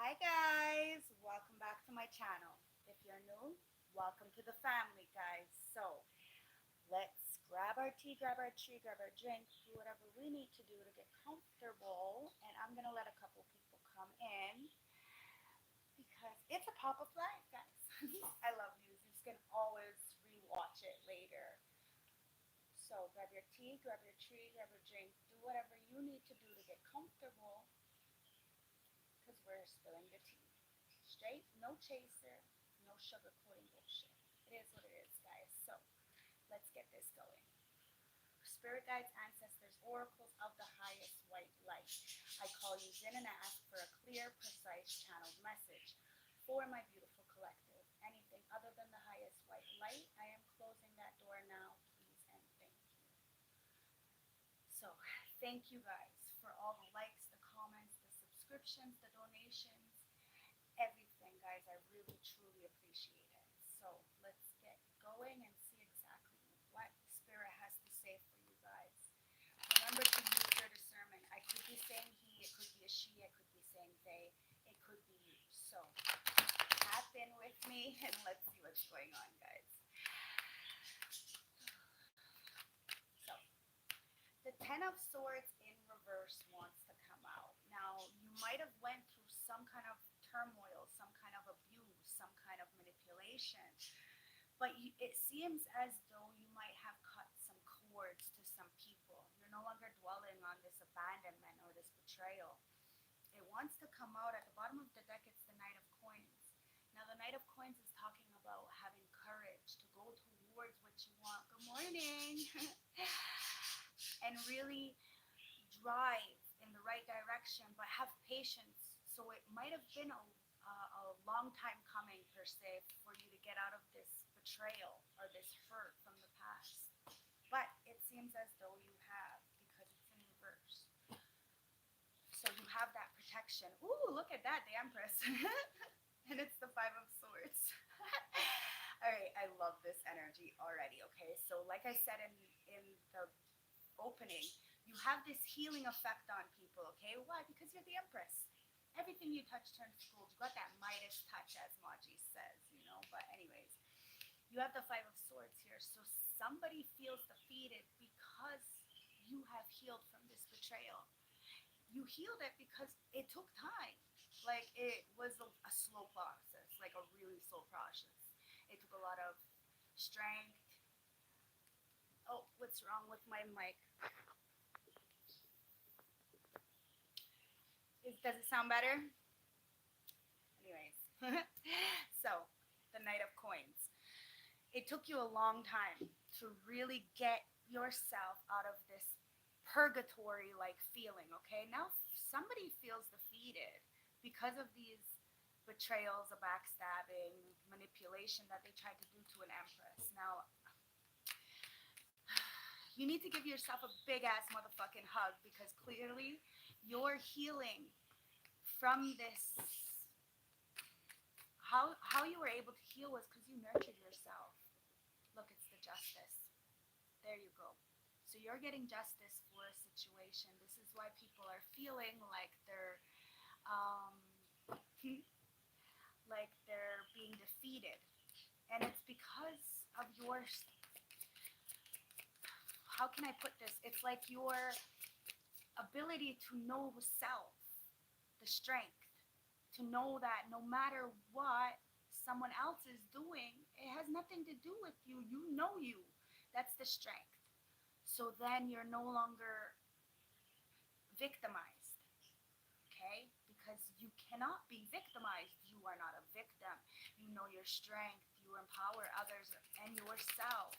Hi guys, welcome back to my channel. If you're new, welcome to the family, guys. So let's grab our tea, grab our tree, grab our drink, do whatever we need to do to get comfortable. And I'm gonna let a couple people come in because it's a pop of life, guys. I love music. You can always rewatch it later. So grab your tea, grab your tree, grab your drink, do whatever you need to do to get comfortable because we're spilling the tea. Straight, no chaser, no sugarcoating bullshit. It is what it is, guys. So let's get this going. Spirit guides, ancestors, oracles of the highest white light. I call you in and I ask for a clear, precise, channeled message for my beautiful collective. Anything other than the highest white light, I am closing that door now, please and thank you. So, thank you guys for all the likes, the comments, the subscriptions, the donations, everything, guys. I really, truly appreciate it. So, let's get going and see exactly what Spirit has to say for you guys. Remember to use your discernment. I could be saying he, it could be a she, I could be saying they, it could be you. So, tap in with me and let's see what's going on, guys. So, the Ten of Swords in reverse wants to come out. Now, you might have went through some kind of turmoil, some kind of abuse, some kind of manipulation, but it seems as though you might have cut some cords to some people. You're no longer dwelling on this abandonment or this betrayal. It wants to come out at the bottom of the deck. It's the Knight of Coins. Now, the Knight of Coins is talking about having courage to go towards what you want. Good morning. And really drive in the right direction, but have patience. So it might have been a long time coming, per se, for you to get out of this betrayal or this hurt from the past. But it seems as though you have because it's in reverse. So you have that protection. Ooh, look at that, the Empress. And it's the Five of Swords. All right, I love this energy already. Okay, so like I said in the opening, you have this healing effect on people, okay? Why? Because you're the Empress. Everything you touch turns to gold. You got that Midas touch, as Maji says, you know? But anyways, you have the Five of Swords here. So somebody feels defeated because you have healed from this betrayal. You healed it because it took time. Like, it was a slow process, like a really slow process. It took a lot of strength. Oh, what's wrong with my mic? Does it sound better? Anyways, so the Knight of Coins. It took you a long time to really get yourself out of this purgatory like feeling, okay? Now somebody feels defeated because of these betrayals, a backstabbing, manipulation that they tried to do to an Empress. Now, you need to give yourself a big ass motherfucking hug because clearly you're healing from this. How you were able to heal was because you nurtured yourself. Look, it's the Justice. There you go. So you're getting justice for a situation. This is why people are feeling um, like they're being defeated, and it's because of your. How can I put this? It's like your ability to know self, the strength, to know that no matter what someone else is doing, it has nothing to do with you. You know you. That's the strength. So then you're no longer victimized, okay? Because you cannot be victimized. You are not a victim. You know your strength. You empower others and yourself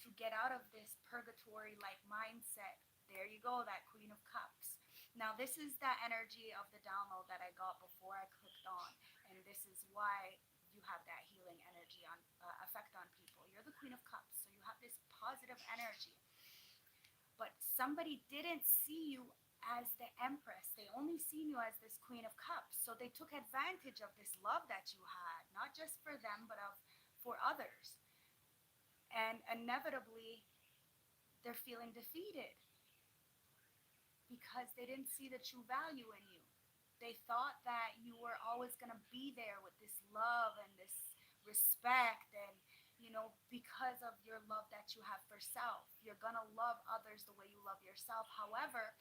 to get out of this purgatory like mindset. There you go, that Queen of Cups. Now, this is that energy of the download that I got before I clicked on, and this is why you have that healing energy on effect on people. You're the Queen of Cups, so you have this positive energy. But somebody didn't see you as the Empress. They only seen you as this Queen of Cups. So they took advantage of this love that you had, not just for them, but for others. And inevitably, they're feeling defeated because they didn't see the true value in you. They thought that you were always there with this love and this respect, and because of your love that you have for self, you're gonna love others the way you love yourself. However,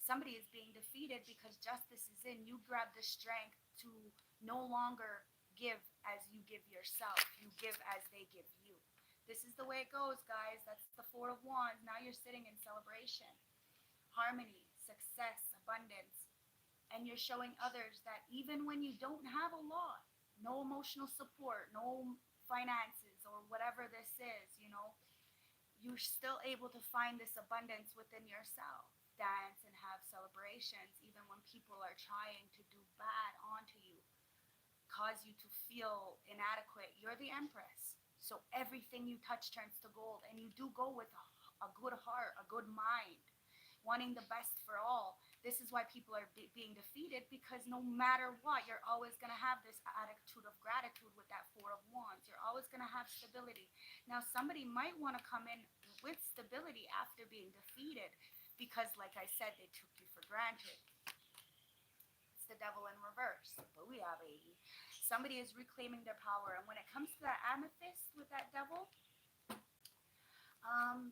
somebody is being defeated because justice is in. You grab the strength to no longer give as you give yourself. You give as they give you. This is the way it goes, guys. That's the Four of Wands. Now you're sitting in celebration, harmony, success, abundance. And you're showing others that even when you don't have a lot, no emotional support, no finances, or whatever this is, you're still able to find this abundance within yourself. Dance and have celebrations, even when people are trying to do bad onto you, cause you to feel inadequate. You're the Empress. So everything you touch turns to gold. And you do go with a good heart, a good mind, wanting the best for all. This is why people are being defeated, because no matter what, you're always going to have this attitude of gratitude with that Four of Wands. You're always going to have stability. Now, somebody might want to come in with stability after being defeated because, like I said, they took you for granted. It's the Devil in reverse. Booyah, baby. Somebody is reclaiming their power. And when it comes to that amethyst with that devil, um,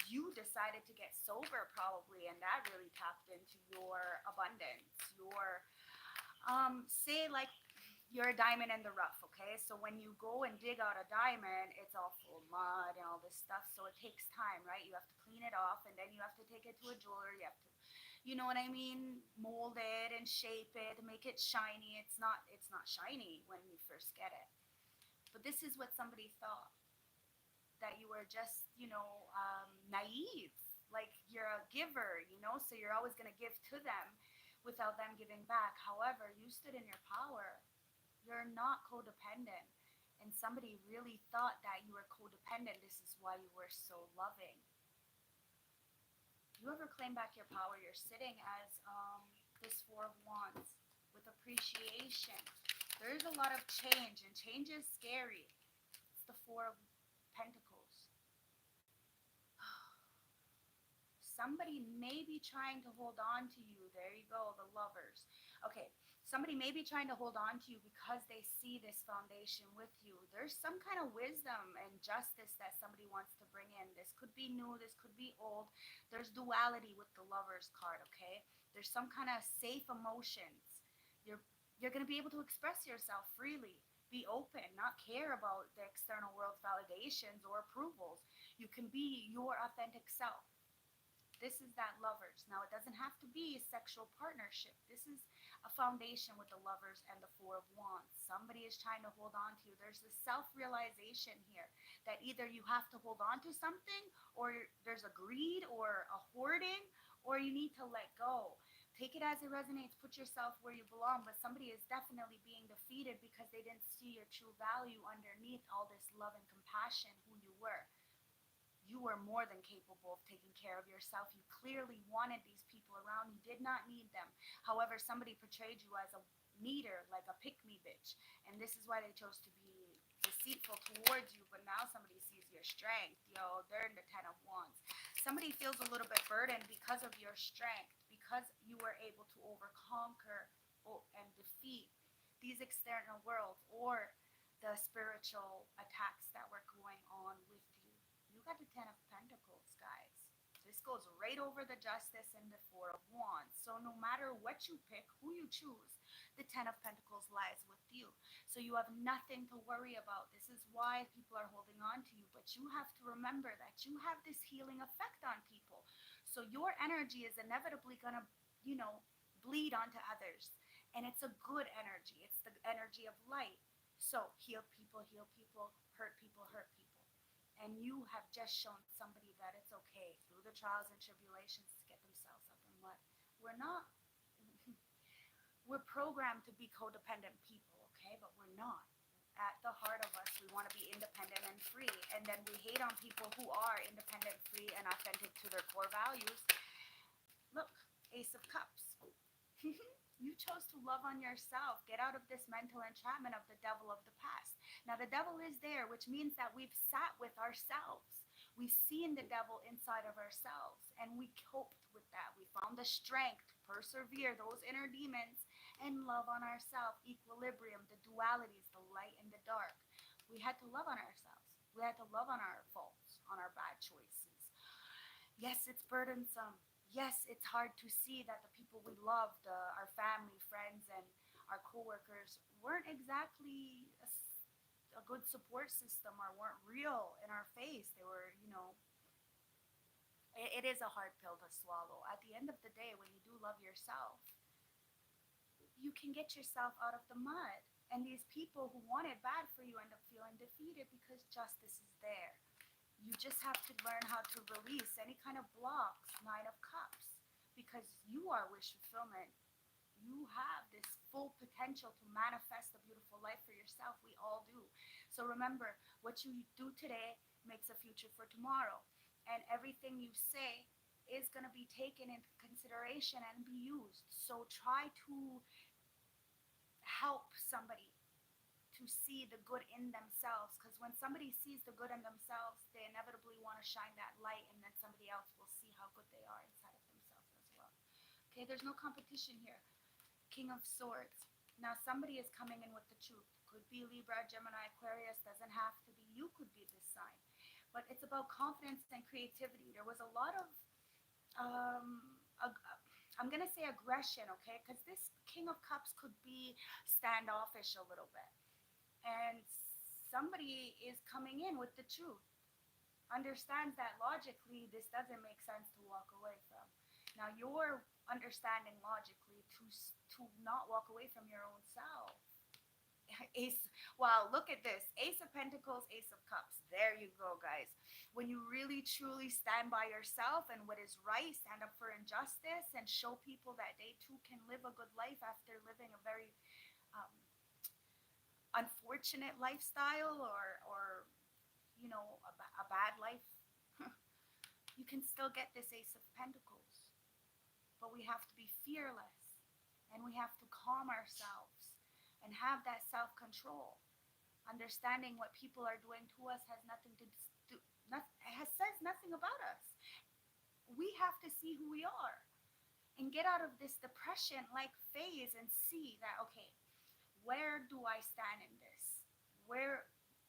you decided to get sober probably, and that really tapped into your abundance. Your say like you're a diamond in the rough, okay? So when you go and dig out a diamond, it's all full of mud and all this stuff, so it takes time, right? You have to clean it off, and then you have to take it to a jeweler. You have to, you know what I mean, mold it and shape it, make it shiny. It's not shiny when you first get it. But this is what somebody thought, that you were just, naive. Like you're a giver, so you're always going to give to them without them giving back. However, you stood in your power. You're not codependent. And somebody really thought that you were codependent. This is why you were so loving. You ever claim back your power? You're sitting as this Four of Wands with appreciation. There is a lot of change, and change is scary. It's the Four of Pentacles. Somebody may be trying to hold on to you. There you go, the Lovers. Okay, somebody may be trying to hold on to you because they see this foundation with you. There's some kind of wisdom and justice that somebody wants to bring in. This could be new, this could be old. There's duality with the Lovers card, okay? There's some kind of safe emotions. You're going to be able to express yourself freely. Be open, not care about the external world's validations or approvals. You can be your authentic self. This is that Lovers. Now, it doesn't have to be a sexual partnership. This is a foundation with the Lovers and the Four of Wands. Somebody is trying to hold on to you. There's this self-realization here that either you have to hold on to something, or there's a greed or a hoarding, or you need to let go. Take it as it resonates. Put yourself where you belong. But somebody is definitely being defeated because they didn't see your true value underneath all this love and compassion, who you were. You were more than capable of taking care of yourself. You clearly wanted these people around. You did not need them. However, somebody portrayed you as a needer, like a pick-me bitch. And this is why they chose to be deceitful towards you. But now somebody sees your strength. They're in the Ten of Wands. Somebody feels a little bit burdened because of your strength, because you were able to overconquer and defeat these external worlds or the spiritual attacks that were going on with you. You got the Ten of Pentacles, guys. This goes right over the Justice and the Four of Wands. So no matter what you pick, who you choose, the Ten of Pentacles lies with you. So you have nothing to worry about. This is why people are holding on to you. But you have to remember that you have this healing effect on people. So your energy is inevitably going to, bleed onto others. And it's a good energy. It's the energy of light. So heal people, hurt people, hurt people. And you have just shown somebody that it's okay through the trials and tribulations to get themselves up and what. We're not, we're programmed to be codependent people, okay? But we're not. At the heart of us, we want to be independent and free. And then we hate on people who are independent, free, and authentic to their core values. Look, Ace of Cups. You chose to love on yourself. Get out of this mental entrapment of the devil of the past. Now, the devil is there, which means that we've sat with ourselves. We've seen the devil inside of ourselves, and we coped with that. We found the strength to persevere those inner demons and love on ourselves. Equilibrium, the dualities, the light and the dark. We had to love on ourselves. We had to love on our faults, on our bad choices. Yes, it's burdensome. Yes, it's hard to see that the people we loved, our family, friends, and our coworkers weren't exactly a good support system or weren't real in our face. They were, it is a hard pill to swallow. At the end of the day, when you do love yourself, you can get yourself out of the mud. And these people who want it bad for you end up feeling defeated because justice is there. You just have to learn how to release any kind of blocks, Nine of Cups, because you are wish fulfillment. You have this full potential to manifest a beautiful life for yourself. We all do. So remember, what you do today makes a future for tomorrow. And everything you say is going to be taken into consideration and be used. So try to help somebody to see the good in themselves, because when somebody sees the good in themselves, they inevitably want to shine that light, and then somebody else will see how good they are inside of themselves as well. Okay, there's no competition here. King of Swords. Now somebody is coming in with the truth. Could be Libra, Gemini, Aquarius, doesn't have to be. You could be this sign. But it's about confidence and creativity. There was a lot of I'm gonna say aggression, okay? Because this King of Cups could be standoffish a little bit, and somebody is coming in with the truth, understands that logically this doesn't make sense to walk away from. Now you're understanding logically to not walk away from your own self. Ace, wow, look at this. Ace of Pentacles, Ace of Cups. There you go, guys. When you really truly stand by yourself and what is right, stand up for injustice, and show people that they too can live a good life after living a very um, unfortunate lifestyle, or a bad life, you can still get this Ace of Pentacles. But we have to be fearless, and we have to calm ourselves and have that self control. Understanding what people are doing to us has nothing to do, says nothing about us. We have to see who we are and get out of this depression like phase and see that, okay, where do I stand in this? Where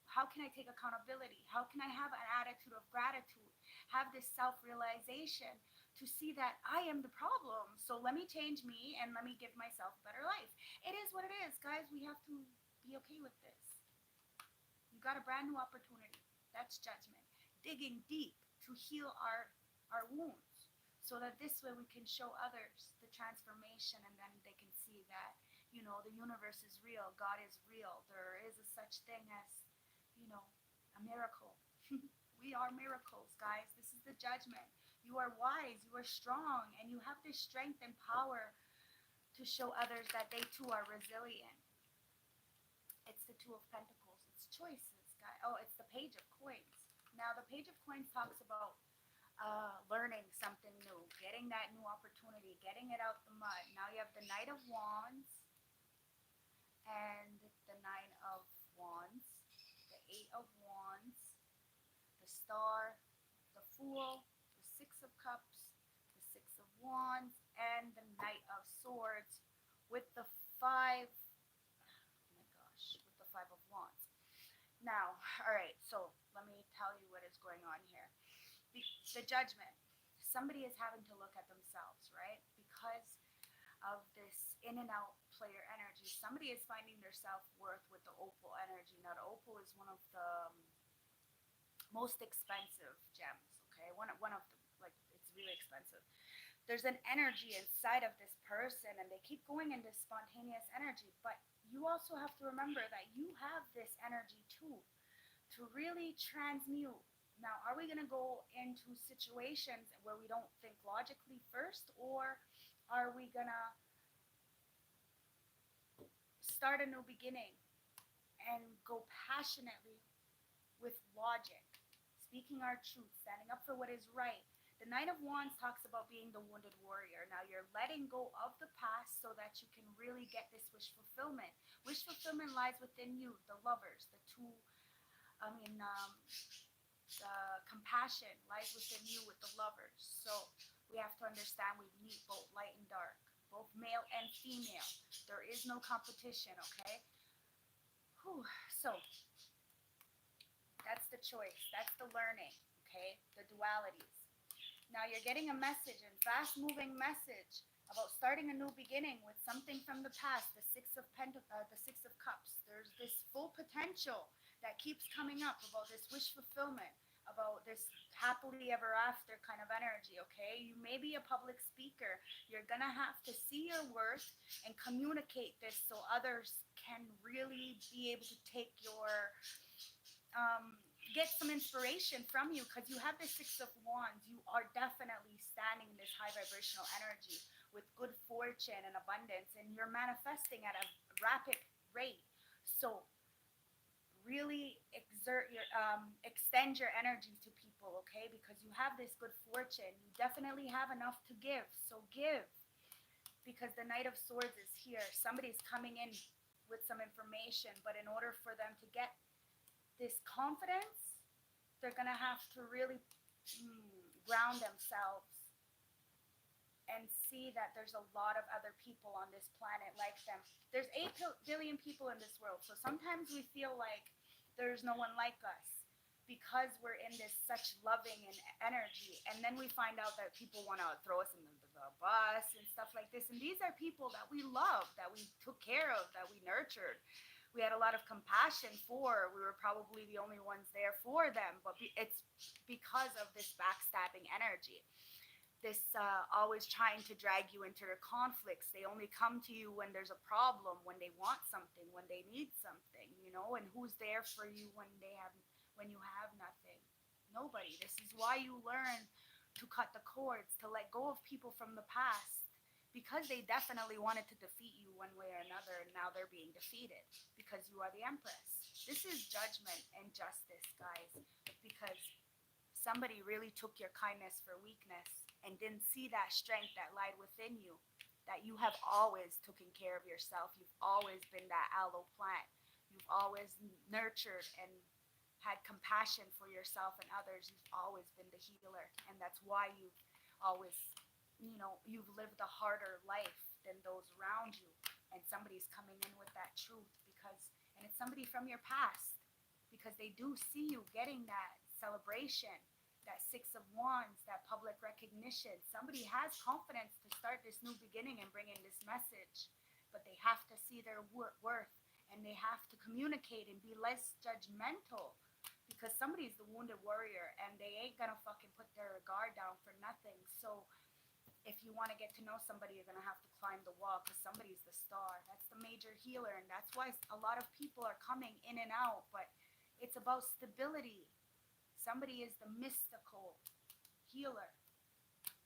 How can I take accountability? How can I have an attitude of gratitude? Have this self-realization to see that I am the problem. So let me change me and let me give myself a better life. It is what it is, guys. We have to be okay with this. You got a brand new opportunity. That's judgment. Digging deep to heal our wounds, so that this way we can show others the transformation, and then they can see that, the universe is real, God is real. There is a such thing as, a miracle. We are miracles, guys. This is the judgment. You are wise, you are strong, and you have this strength and power to show others that they too are resilient. It's the Two of Pentacles. It's choices, guys. Oh, it's the Page of Coins. Now, the Page of Coins talks about learning something new, getting that new opportunity, getting it out the mud. Now you have the Knight of Wands and the Nine of Wands, the Eight of Wands, the Star, the Fool, the Six of Cups, the Six of Wands, and the Knight of Swords with the Five. Oh my gosh, with the Five of Wands. Now, all right, so let me tell you what is going on here. The judgment. Somebody is having to look at themselves, right? Because of this in and out player energy. Somebody is finding their self worth with the opal energy. Now, the opal is one of the most expensive gems. Okay, one of them. Like, it's really expensive. There's an energy inside of this person, and they keep going into spontaneous energy. But you also have to remember that you have this energy too, to really transmute. Now, are we going to go into situations where we don't think logically first, or are we going to start a new beginning and go passionately with logic, speaking our truth, standing up for what is right? The Knight of Wands talks about being the wounded warrior. Now you're letting go of the past so that you can really get this wish fulfillment. Wish fulfillment lies within you, the lovers, the two, I mean, the compassion lies within you with the lovers. So we have to understand we need both light and dark, both male and female. There is no competition, okay? Whew. So that's the choice. That's the learning, okay? The dualities. Now you're getting a message, a fast moving message about starting a new beginning with something from the past, the Six of Cups. There's this full potential that keeps coming up about this wish fulfillment, about this happily ever after kind of energy, okay? You may be a public speaker. You're going to have to see your worth and communicate this so others can really be able to take your get some inspiration from you, because you have the Six of Wands. You are definitely standing in this high vibrational energy with good fortune and abundance, and you're manifesting at a rapid rate. So really extend your energy to people, okay? Because you have this good fortune. You definitely have enough to give. So give, because the Knight of Swords is here. Somebody's coming in with some information, but in order for them to get this confidence, they're going to have to really ground themselves and see that there's a lot of other people on this planet like them. There's 8 billion people in this world. So sometimes we feel like there's no one like us because we're in this such loving and energy. And then we find out that people want to throw us in the bus and stuff like this. And these are people that we love, that we took care of, that we nurtured. We had a lot of compassion for. We were probably the only ones there for them, but it's because of this backstabbing energy, this always trying to drag you into their conflicts. They only come to you when there's a problem, when they want something, when they need something, you know. And who's there for you when you have nothing? Nobody. This is why you learn to cut the cords, to let go of people from the past, because they definitely wanted to defeat you one way or another, and now they're being defeated because you are the Empress. This is judgment and justice, guys, because somebody really took your kindness for weakness and didn't see that strength that lied within you, that you have always taken care of yourself. You've always been that aloe plant. You've always nurtured and had compassion for yourself and others. You've always been the healer, and that's why you've always, you've lived a harder life than those around you. And somebody's coming in with that truth, and it's somebody from your past, because they do see you getting that celebration, that Six of Wands, that public recognition. Somebody has confidence to start this new beginning and bring in this message, but they have to see their worth, and they have to communicate and be less judgmental, because somebody's the wounded warrior, and they ain't gonna fucking put their guard down for nothing. So if you want to get to know somebody, you're going to have to climb the wall, because somebody's the star. That's the major healer, and that's why a lot of people are coming in and out, but it's about stability. Somebody is the mystical healer,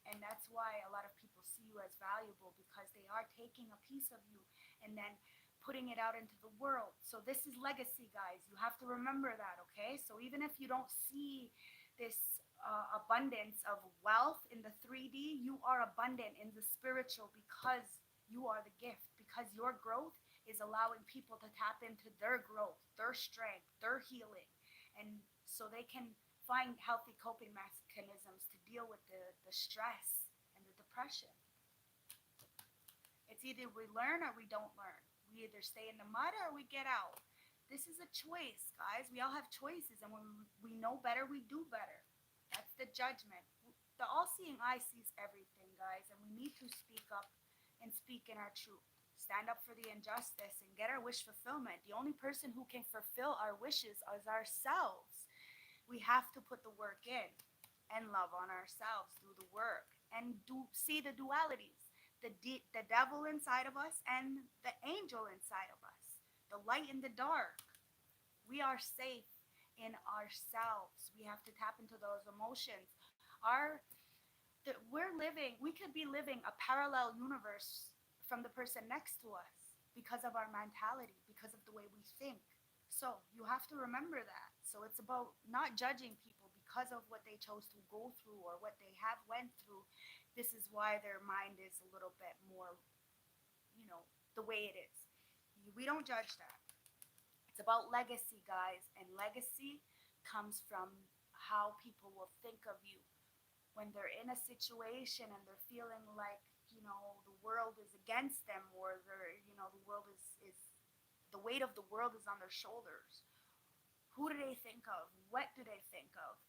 and that's why a lot of people see you as valuable, because they are taking a piece of you and then putting it out into the world. So this is legacy, guys. You have to remember that, okay? So even if you don't see this abundance of wealth in the 3D, you are abundant in the spiritual, because you are the gift, because your growth is allowing people to tap into their growth, their strength, their healing, and so they can find healthy coping mechanisms to deal with the stress and the depression. It's either we learn or we don't learn. We either stay in the mud or we get out. This is a choice, guys. We all have choices, and when we know better, we do better. That's the judgment. The all-seeing eye sees everything, guys, and we need to speak up and speak in our truth. Stand up for the injustice and get our wish fulfillment. The only person who can fulfill our wishes is ourselves. We have to put the work in and love on ourselves, do the work, and see the dualities, the devil inside of us and the angel inside of us, the light and the dark. We are safe in ourselves. We have to tap into those emotions. We could be living a parallel universe from the person next to us, because of our mentality, because of the way we think. So you have to remember that. So it's about not judging people because of what they chose to go through or what they have went through. This is why their mind is a little bit more, the way it is. We don't judge that. It's about legacy, guys, and legacy comes from how people will think of you when they're in a situation and they're feeling like, the world is against them, or they're, the world is the weight of the world is on their shoulders. Who do they think of? What do they think of?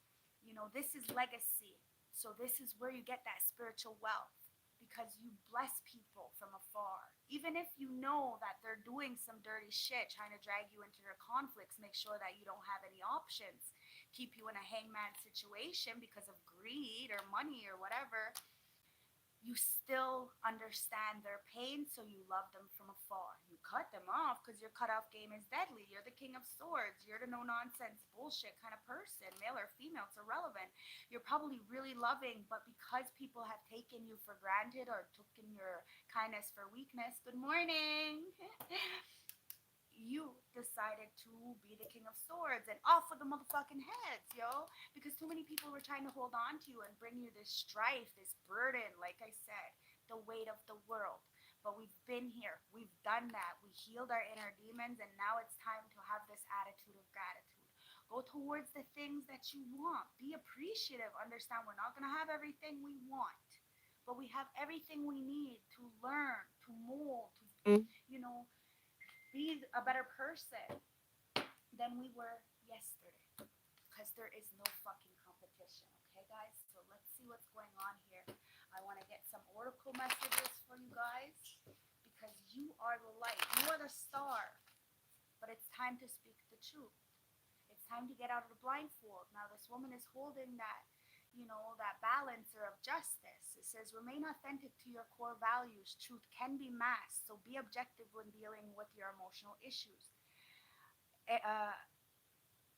This is legacy. So this is where you get that spiritual wealth, because you bless people from afar. Even if you know that they're doing some dirty shit, trying to drag you into their conflicts, make sure that you don't have any options, keep you in a hangman situation because of greed or money or whatever. You still understand their pain, so you love them from afar. You cut them off because your cutoff game is deadly. You're the king of swords. You're the no nonsense bullshit kind of person, male or female, it's irrelevant. You're probably really loving, but because people have taken you for granted or taken your kindness for weakness, good morning. You decided to be the king of swords and off with the motherfucking heads, yo. Because too many people were trying to hold on to you and bring you this strife, this burden, like I said, the weight of the world. But we've been here, we've done that, we healed our inner demons, and now it's time to have this attitude of gratitude. Go towards the things that you want. Be appreciative. Understand we're not going to have everything we want, but we have everything we need to learn, to mold, to, you know, be a better person than we were yesterday, because there is no fucking competition. Okay, guys, so let's see what's going on here. I want to get some oracle messages for you guys, because you are the light, you are the star, but it's time to speak the truth. It's time to get out of the blindfold. Now this woman is holding that, that balancer of justice. It says, remain authentic to your core values. Truth can be masked, so be objective when dealing with your emotional issues.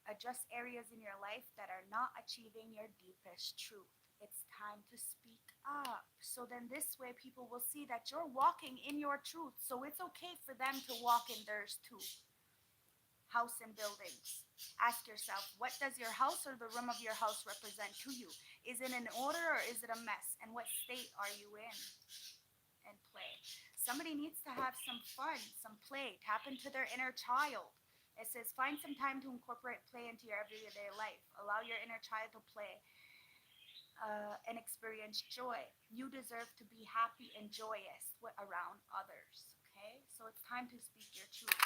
Address areas in your life that are not achieving your deepest truth. It's time to speak up. So then this way people will see that you're walking in your truth, so it's okay for them to walk in theirs too. House and buildings. Ask yourself, what does your house or the room of your house represent to you? Is it in order or is it a mess? And what state are you in? And play. Somebody needs to have some fun, some play. Tap into their inner child. It says, find some time to incorporate play into your everyday life. Allow your inner child to play and experience joy. You deserve to be happy and joyous around others. Okay? So it's time to speak your truth.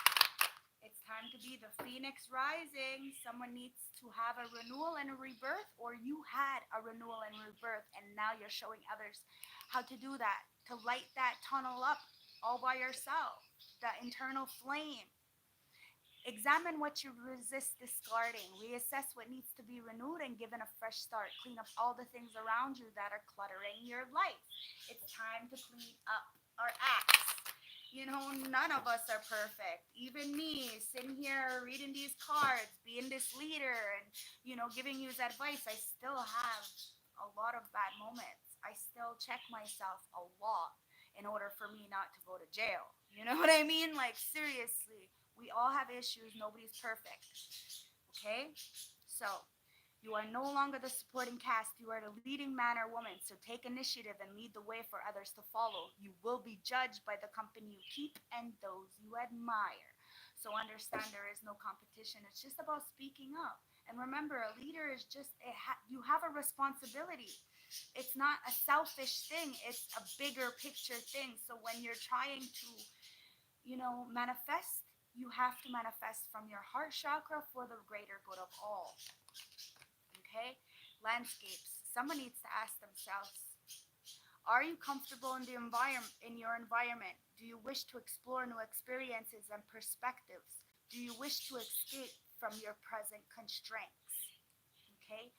It's time to be the phoenix rising. Someone needs to have a renewal and a rebirth, or you had a renewal and rebirth, and now you're showing others how to do that, to light that tunnel up all by yourself, that internal flame. Examine what you resist discarding. Reassess what needs to be renewed and given a fresh start. Clean up all the things around you that are cluttering your life. It's time to clean up our acts. None of us are perfect. Even me, sitting here reading these cards, being this leader, and, giving you advice, I still have a lot of bad moments. I still check myself a lot in order for me not to go to jail. You know what I mean? Like, seriously, we all have issues. Nobody's perfect. Okay? So, you are no longer the supporting cast. You are the leading man or woman. So take initiative and lead the way for others to follow. You will be judged by the company you keep and those you admire. So understand there is no competition. It's just about speaking up. And remember, a leader is just, you have a responsibility. It's not a selfish thing. It's a bigger picture thing. So when you're trying to, manifest, you have to manifest from your heart chakra for the greater good of all. Okay? Landscapes. Someone needs to ask themselves, are you comfortable in your environment? Do you wish to explore new experiences and perspectives? Do you wish to escape from your present constraints? Okay?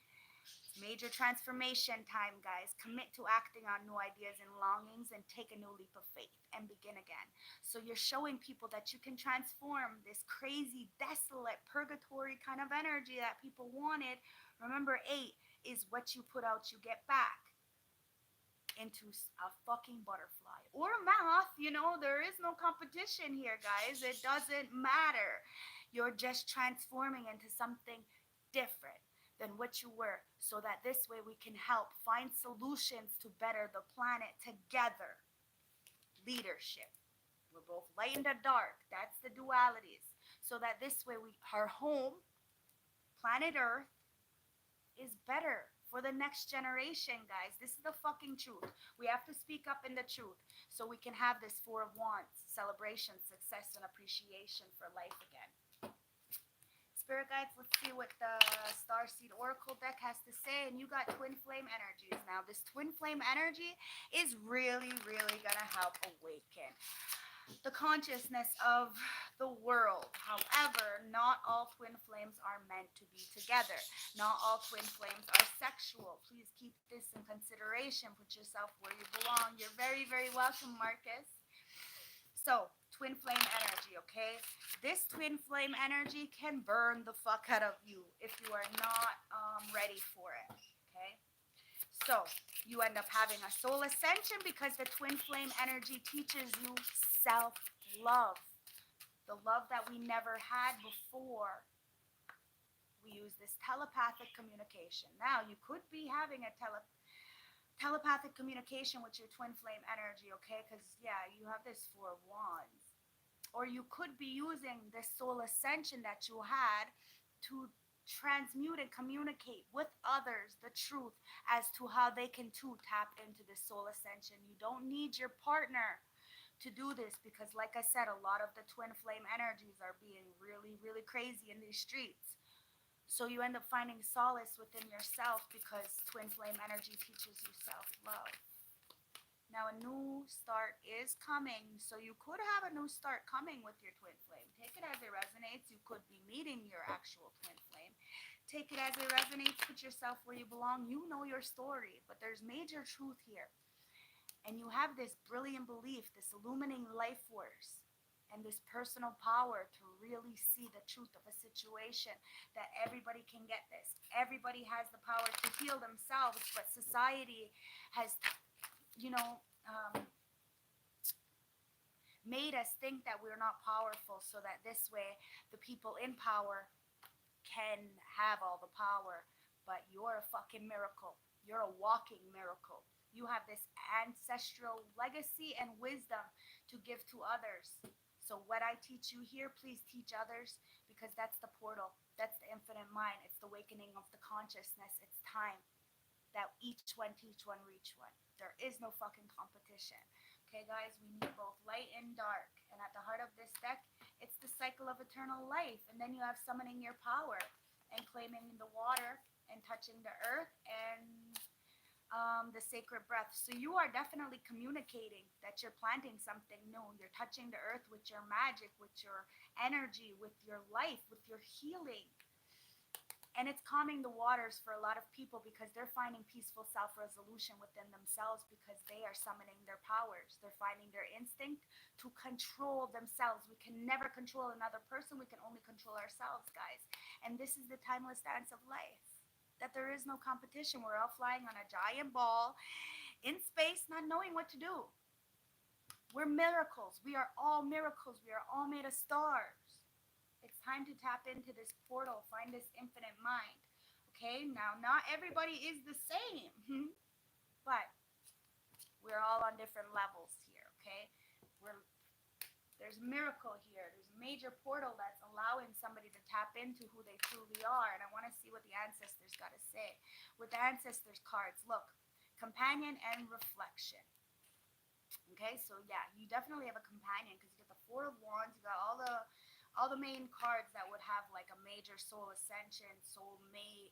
Major transformation time, guys. Commit to acting on new ideas and longings and take a new leap of faith and begin again. So you're showing people that you can transform this crazy, desolate, purgatory kind of energy that people wanted. Remember, 8 is what you put out, you get back, into a fucking butterfly or a moth. There is no competition here, guys. It doesn't matter. You're just transforming into something different than what you were, so that this way we can help find solutions to better the planet together. Leadership. We're both light and dark. That's the dualities. So that this way our home, planet Earth, is better for the next generation, guys. This is the fucking truth. We have to speak up in the truth so we can have this Four of Wands celebration, success, and appreciation for life again. Spirit guides, let's see what the Starseed Oracle deck has to say. And you got twin flame energies. Now, this twin flame energy is really, really going to help awaken the consciousness of the world. However, not all twin flames are meant to be together. Not all twin flames are sexual. Please keep this in consideration. Put yourself where you belong. You're very, very welcome, Marcus. So, twin flame energy, okay? This twin flame energy can burn the fuck out of you if you are not ready for it, okay? So, you end up having a soul ascension because the twin flame energy teaches you self-love. The love that we never had before. We use this telepathic communication. Now, you could be having a telepathic communication with your twin flame energy, okay? Because, yeah, you have this Four of Wands. Or you could be using this soul ascension that you had to transmute and communicate with others the truth as to how they can too tap into this soul ascension. You don't need your partner to do this because, like I said, a lot of the twin flame energies are being really, really crazy in these streets. So you end up finding solace within yourself because twin flame energy teaches you self-love. Now a new start is coming, so you could have a new start coming with your twin flame. Take it as it resonates. You could be meeting your actual twin flame. Take it as it resonates. Put yourself where you belong. You know your story, but there's major truth here. And you have this brilliant belief, this illuminating life force, and this personal power to really see the truth of a situation, that everybody can get this. Everybody has the power to heal themselves, but society has, you know, made us think that we're not powerful so that this way the people in power can have all the power. But you're a fucking miracle. You're a walking miracle. You have this ancestral legacy and wisdom to give to others. So what I teach you here, please teach others, because that's the portal. That's the infinite mind. It's the awakening of the consciousness. It's time that each one teach one, reach one. There is no fucking competition. Okay, guys, we need both light and dark. And at the heart of this deck, it's the cycle of eternal life. And then you have summoning your power and claiming the water and touching the earth and the sacred breath. So you are definitely communicating that you're planting something new. You're touching the earth with your magic, with your energy, with your life, with your healing. And it's calming the waters for a lot of people because they're finding peaceful self-resolution within themselves because they are summoning their powers. They're finding their instinct to control themselves. We can never control another person. We can only control ourselves, guys. And this is the timeless dance of life. That there is no competition. We're all flying on a giant ball in space, not knowing what to do. We're miracles. We are all miracles. We are all made of stars. It's time to tap into this portal, find this infinite mind. Okay, now not everybody is the same, but we're all on different levels here, okay? There's a miracle here. There's a major portal that's allowing somebody to tap into who they truly are. And I want to see what the ancestors got to say. With the ancestors cards, look, companion and reflection. Okay, so yeah, you definitely have a companion because you got the Four of Wands. You got all the main cards that would have like a major soul ascension, soul mate,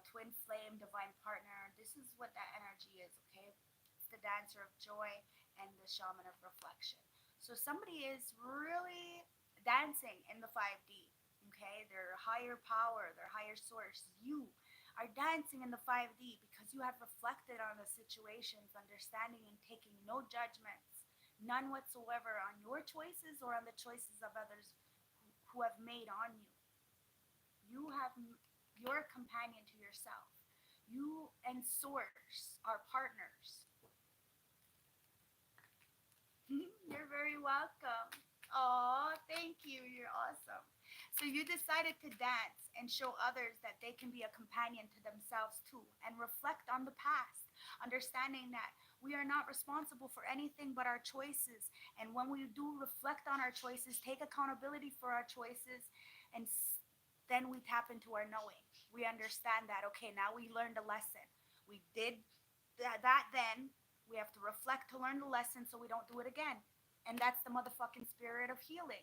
twin flame, divine partner. This is what that energy is, okay? It's the dancer of joy and the shaman of reflection. So somebody is really dancing in the 5D, okay? Their higher power, their higher source. You are dancing in the 5D because you have reflected on the situations, understanding and taking no judgments, none whatsoever on your choices or on the choices of others who have made on you. You have your companion to yourself. You and source are partners. You're very welcome. Oh, thank you. You're awesome. So you decided to dance and show others that they can be a companion to themselves too, and reflect on the past, understanding that we are not responsible for anything but our choices. And when we do reflect on our choices, take accountability for our choices, and Then we tap into our knowing. We understand that, okay, now we learned a lesson. We did that then. We have to reflect to learn the lesson so we don't do it again. And that's the motherfucking spirit of healing.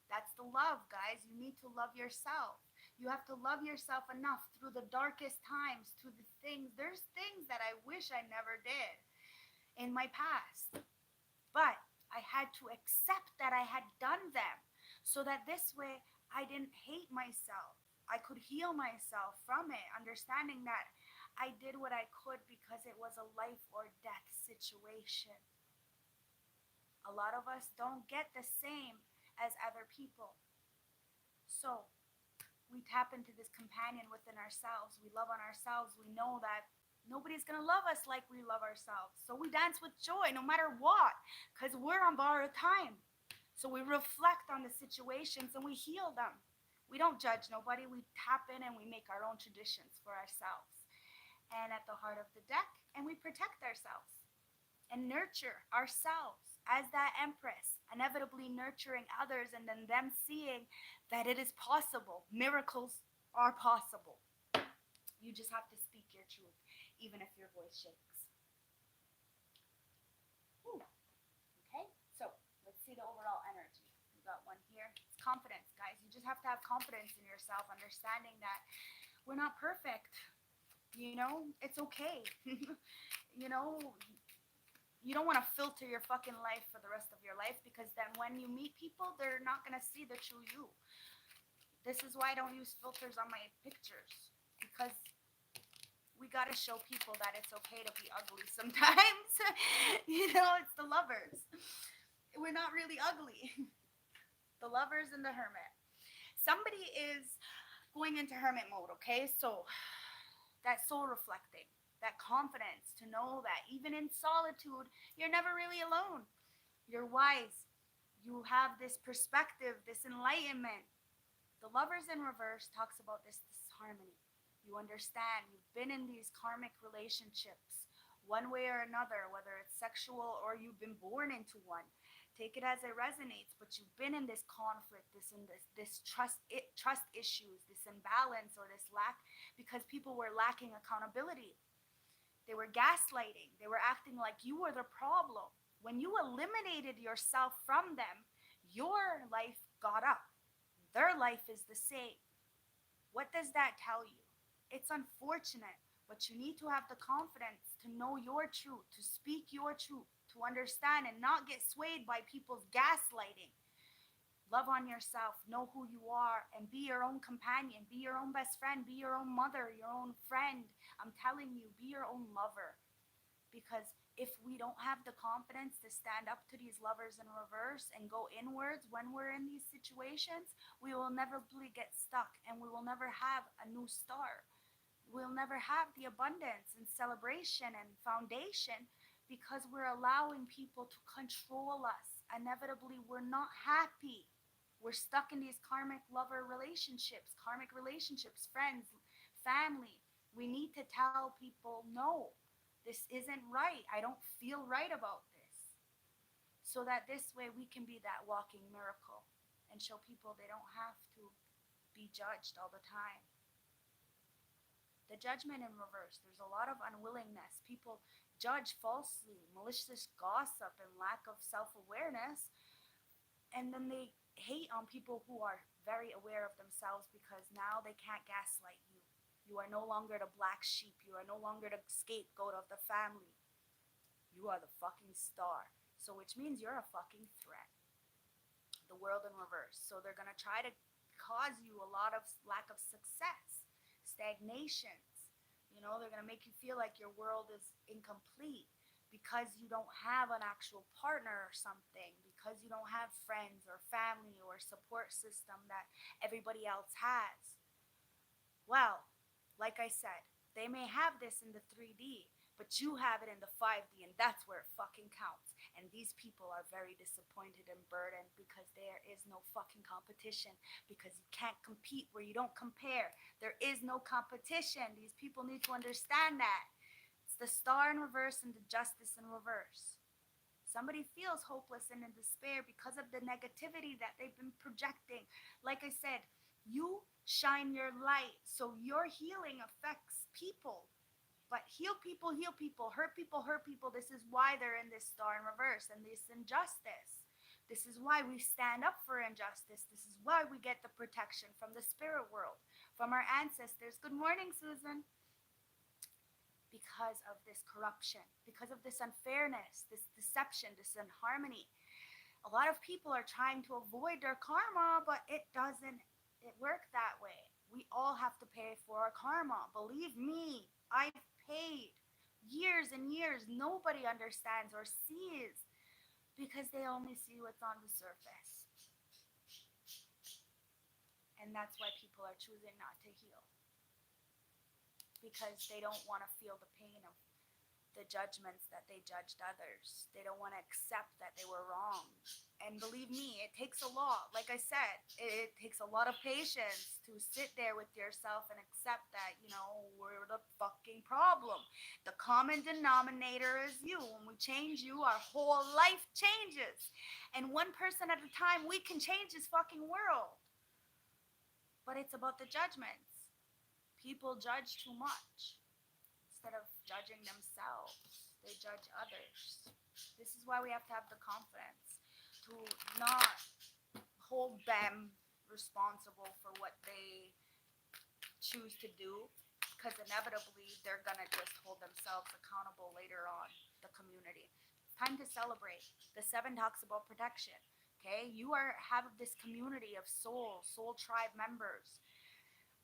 That's the love, guys. You need to love yourself. You have to love yourself enough through the darkest times, to the things. There's things that I wish I never did in my past. But I had to accept that I had done them so that this way I didn't hate myself. I could heal myself from it, understanding that I did what I could because it was a life or death situation. A lot of us don't get the same as other people. So we tap into this companion within ourselves. We love on ourselves. We know that nobody's going to love us like we love ourselves. So we dance with joy no matter what, because we're on borrowed time. So we reflect on the situations and we heal them. We don't judge nobody. We tap in and we make our own traditions for ourselves. And at the heart of the deck, and we protect ourselves and nurture ourselves as that empress, inevitably nurturing others and then them seeing that it is possible. Miracles are possible. You just have to speak your truth, even if your voice shakes. Ooh. Okay, so let's see the overall energy. We got one here. It's confidence, guys. You just have to have confidence in yourself, understanding that we're not perfect. You know, it's okay. You know, you don't want to filter your fucking life for the rest of your life, because then when you meet people, they're not going to see the true you. This is why I don't use filters on my pictures, because we got to show people that it's okay to be ugly sometimes. You know, it's the lovers. We're not really ugly. The lovers and the hermit. Somebody is going into hermit mode, okay? So that soul reflecting, that confidence to know that even in solitude, you're never really alone. You're wise. You have this perspective, this enlightenment. The lovers in reverse talks about this harmony. You understand, you've been in these karmic relationships one way or another, whether it's sexual or you've been born into one. Take it as it resonates, but you've been in this conflict, this trust issues, this imbalance or this lack, because people were lacking accountability. They were gaslighting. They were acting like you were the problem. When you eliminated yourself from them, your life got up. Their life is the same. What does that tell you? It's unfortunate, but you need to have the confidence to know your truth, to speak your truth, to understand and not get swayed by people's gaslighting. Love on yourself, know who you are, and be your own companion, be your own best friend, be your own mother, your own friend. I'm telling you, be your own lover. Because if we don't have the confidence to stand up to these lovers in reverse and go inwards when we're in these situations, we will never get stuck and we will never have a new start. We'll never have the abundance and celebration and foundation, because we're allowing people to control us. Inevitably, we're not happy. We're stuck in these karmic relationships, friends, family. We need to tell people, no, this isn't right. I don't feel right about this. So that this way we can be that walking miracle and show people they don't have to be judged all the time. The judgment in reverse. There's a lot of unwillingness. People judge falsely, malicious gossip, and lack of self awareness. And then they hate on people who are very aware of themselves, because now they can't gaslight you. You are no longer the black sheep. You are no longer the scapegoat of the family. You are the fucking star. So, which means you're a fucking threat. The world in reverse. So, they're going to try to cause you a lot of lack of success, stagnations. You know, they're going to make you feel like your world is incomplete because you don't have an actual partner or something, because you don't have friends or family or support system that everybody else has. Well, like I said, they may have this in the 3D, but you have it in the 5D, and that's where it fucking counts. And these people are very disappointed and burdened because there is no fucking competition, because you can't compete where you don't compare. There is no competition. These people need to understand that. It's the star in reverse and the justice in reverse. Somebody feels hopeless and in despair because of the negativity that they've been projecting. Like I said, you shine your light, so your healing affects people. But heal people, hurt people. This is why they're in this star in reverse and this injustice. This is why we stand up for injustice. This is why we get the protection from the spirit world, from our ancestors. Good morning, Susan. Because of this corruption, because of this unfairness, this deception, this inharmony. A lot of people are trying to avoid their karma, but it doesn't work that way. We all have to pay for our karma. Believe me, I've paid years and years. Nobody understands or sees because they only see what's on the surface. And that's why people are choosing not to heal, because they don't want to feel the pain of the judgments that they judged others. They don't want to accept that they were wrong. And believe me, it takes a lot. Like I said, it takes a lot of patience to sit there with yourself and accept that, we're the fucking problem. The common denominator is you. When we change you, our whole life changes. And one person at a time, we can change this fucking world. But it's about the judgments. People judge too much. Instead of judging themselves, they judge others. This is why we have to have the confidence to not hold them responsible for what they choose to do, because inevitably they're gonna just hold themselves accountable later on, the community. It's time to celebrate. The 7 talks about protection. Okay, you have this community of soul tribe members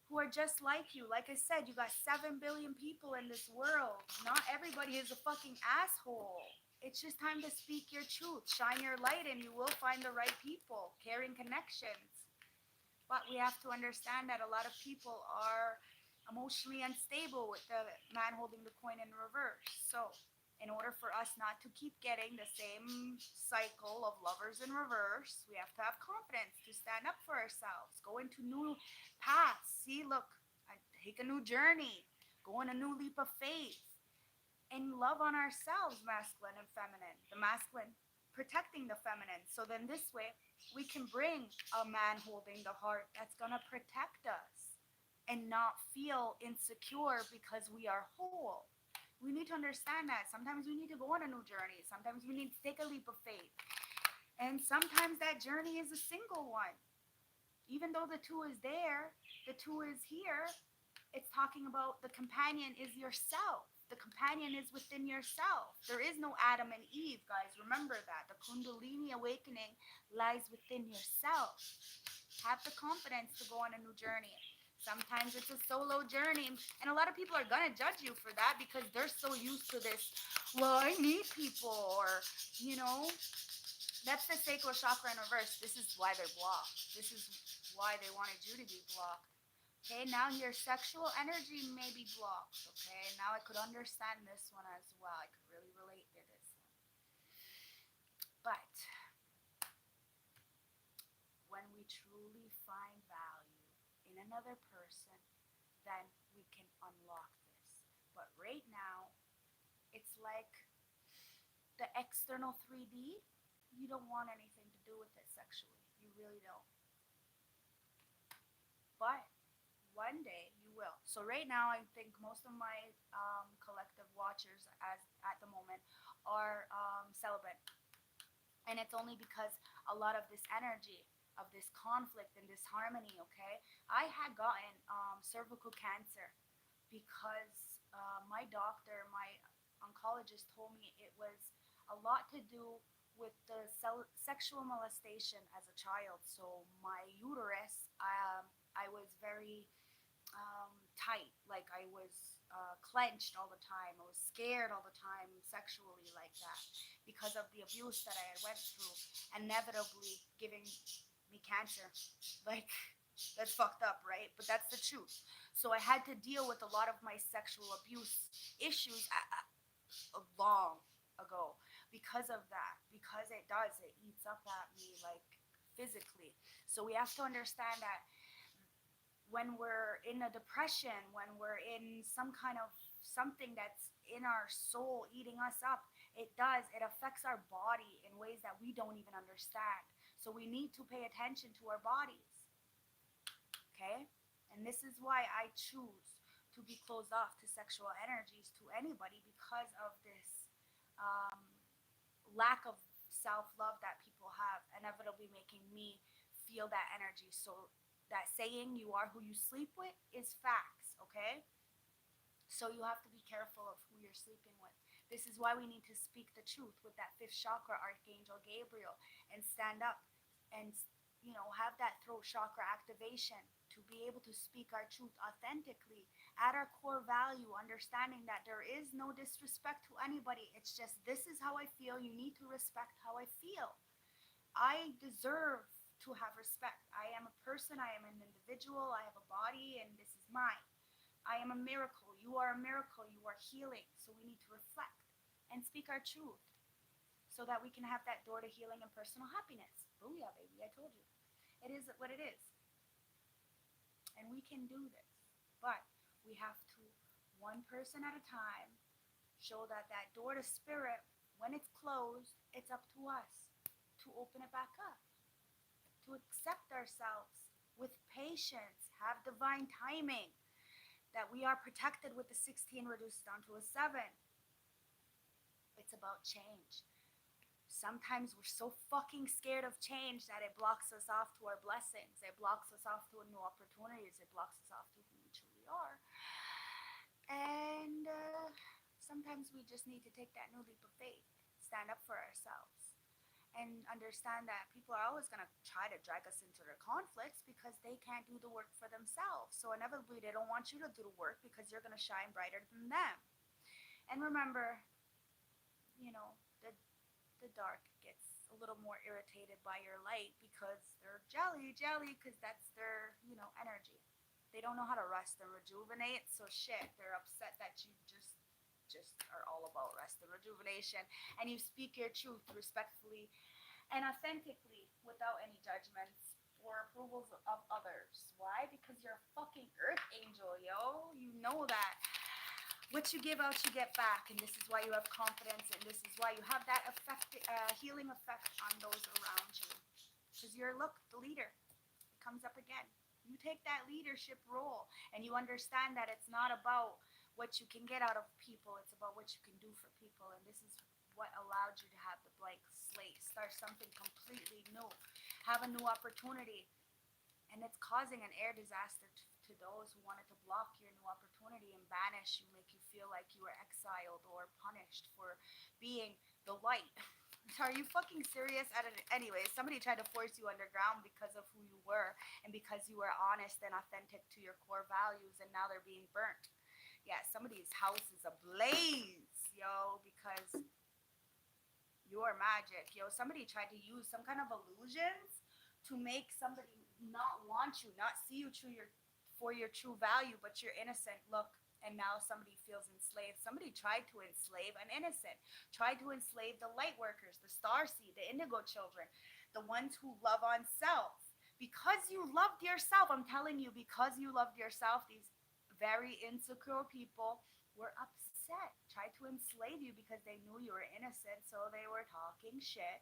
who are just like you. Like I said, you got 7 billion people in this world. Not everybody is a fucking asshole. It's just time to speak your truth. Shine your light and you will find the right people, caring connections. But we have to understand that a lot of people are emotionally unstable with the man holding the coin in reverse. So in order for us not to keep getting the same cycle of lovers in reverse, we have to have confidence to stand up for ourselves, go into new paths. See, look, I take a new journey, go on a new leap of faith, and love on ourselves, masculine and feminine. The masculine protecting the feminine. So then this way, we can bring a man holding the heart that's going to protect us and not feel insecure because we are whole. We need to understand that sometimes we need to go on a new journey. Sometimes we need to take a leap of faith. And sometimes that journey is a single one. Even though the two is there, the two is here, it's talking about the companion is yourself. The companion is within yourself. There is no Adam and Eve, guys. Remember that. The Kundalini awakening lies within yourself. Have the confidence to go on a new journey. Sometimes it's a solo journey, and a lot of people are going to judge you for that because they're so used to this, well, I need people, or, that's the sacral chakra in reverse. This is why they're blocked. This is why they wanted you to be blocked. Okay, now your sexual energy may be blocked, okay? Now I could understand this one as well. I could really relate to this one. But when we truly find value in another person, then we can unlock this. But right now, it's like the external 3D, you don't want anything to do with it sexually. You really don't. But one day you will. So right now, I think most of my collective watchers at the moment are celibate. And it's only because a lot of this energy, of this conflict and this harmony, okay? I had gotten cervical cancer because my doctor, my oncologist told me it was a lot to do with the sexual molestation as a child. So my uterus, I was very tight, like I was clenched all the time. I was scared all the time sexually like that because of the abuse that I had went through, inevitably giving me cancer. Like, that's fucked up, right? But that's the truth. So I had to deal with a lot of my sexual abuse issues long ago because of that, because it eats up at me, like, physically. So we have to understand that when we're in a depression, when we're in some kind of something that's in our soul eating us up, It does. It affects our body in ways that we don't even understand. So we need to pay attention to our bodies. Okay? And this is why I choose to be closed off to sexual energies to anybody because of this um, lack of self love that people have, inevitably making me feel that energy. So, that saying, you are who you sleep with, is facts, okay? So you have to be careful of who you're sleeping with. This is why we need to speak the truth with that fifth chakra, Archangel Gabriel, and stand up and, have that throat chakra activation to be able to speak our truth authentically at our core value, understanding that there is no disrespect to anybody. It's just, this is how I feel. You need to respect how I feel. I deserve to have respect. I am a person, I am an individual, I have a body, and this is mine. I am a miracle. You are a miracle. You are healing. So we need to reflect and speak our truth so that we can have that door to healing and personal happiness. Booyah, baby. I told you. It is what it is. And we can do this. But we have to, one person at a time, show that that door to spirit, when it's closed, it's up to us to open it back up, to accept ourselves with patience, have divine timing, that we are protected with the 16 reduced down to a 7. It's about change. Sometimes we're so fucking scared of change that it blocks us off to our blessings. It blocks us off to new opportunities. It blocks us off to who we truly are. And sometimes we just need to take that new leap of faith, stand up for ourselves, and understand that people are always going to try to drag us into their conflicts because they can't do the work for themselves. So inevitably, they don't want you to do the work because you're going to shine brighter than them. And remember, you know, the dark gets a little more irritated by your light because they're jelly, because that's their, energy. They don't know how to rest and rejuvenate, so shit, they're upset that you just are all about rest and rejuvenation, and you speak your truth respectfully and authentically without any judgments or approvals of others. Why? Because you're a fucking earth angel, yo. You know that. What you give out, you get back, and this is why you have confidence, and this is why you have that effect, healing effect on those around you. Because you're, the leader. It comes up again. You take that leadership role, and you understand that it's not about what you can get out of people, it's about what you can do for people, and this is what allowed you to have the blank slate, start something completely new, have a new opportunity, and it's causing an air disaster to those who wanted to block your new opportunity and banish you, make you feel like you were exiled or punished for being the light. Are you fucking serious? Anyway, somebody tried to force you underground because of who you were and because you were honest and authentic to your core values, and now they're being burnt. Yeah, somebody's house is ablaze, yo, because you're magic, yo. Somebody tried to use some kind of illusions to make somebody not want you, not see you for your true value, but you're innocent. Look, and now somebody feels enslaved. Somebody tried to enslave an innocent, tried to enslave the light workers, the star seed, the indigo children, the ones who love on self. Because you loved yourself, I'm telling you, because you loved yourself, these very insecure people were upset, tried to enslave you because they knew you were innocent, so they were talking shit.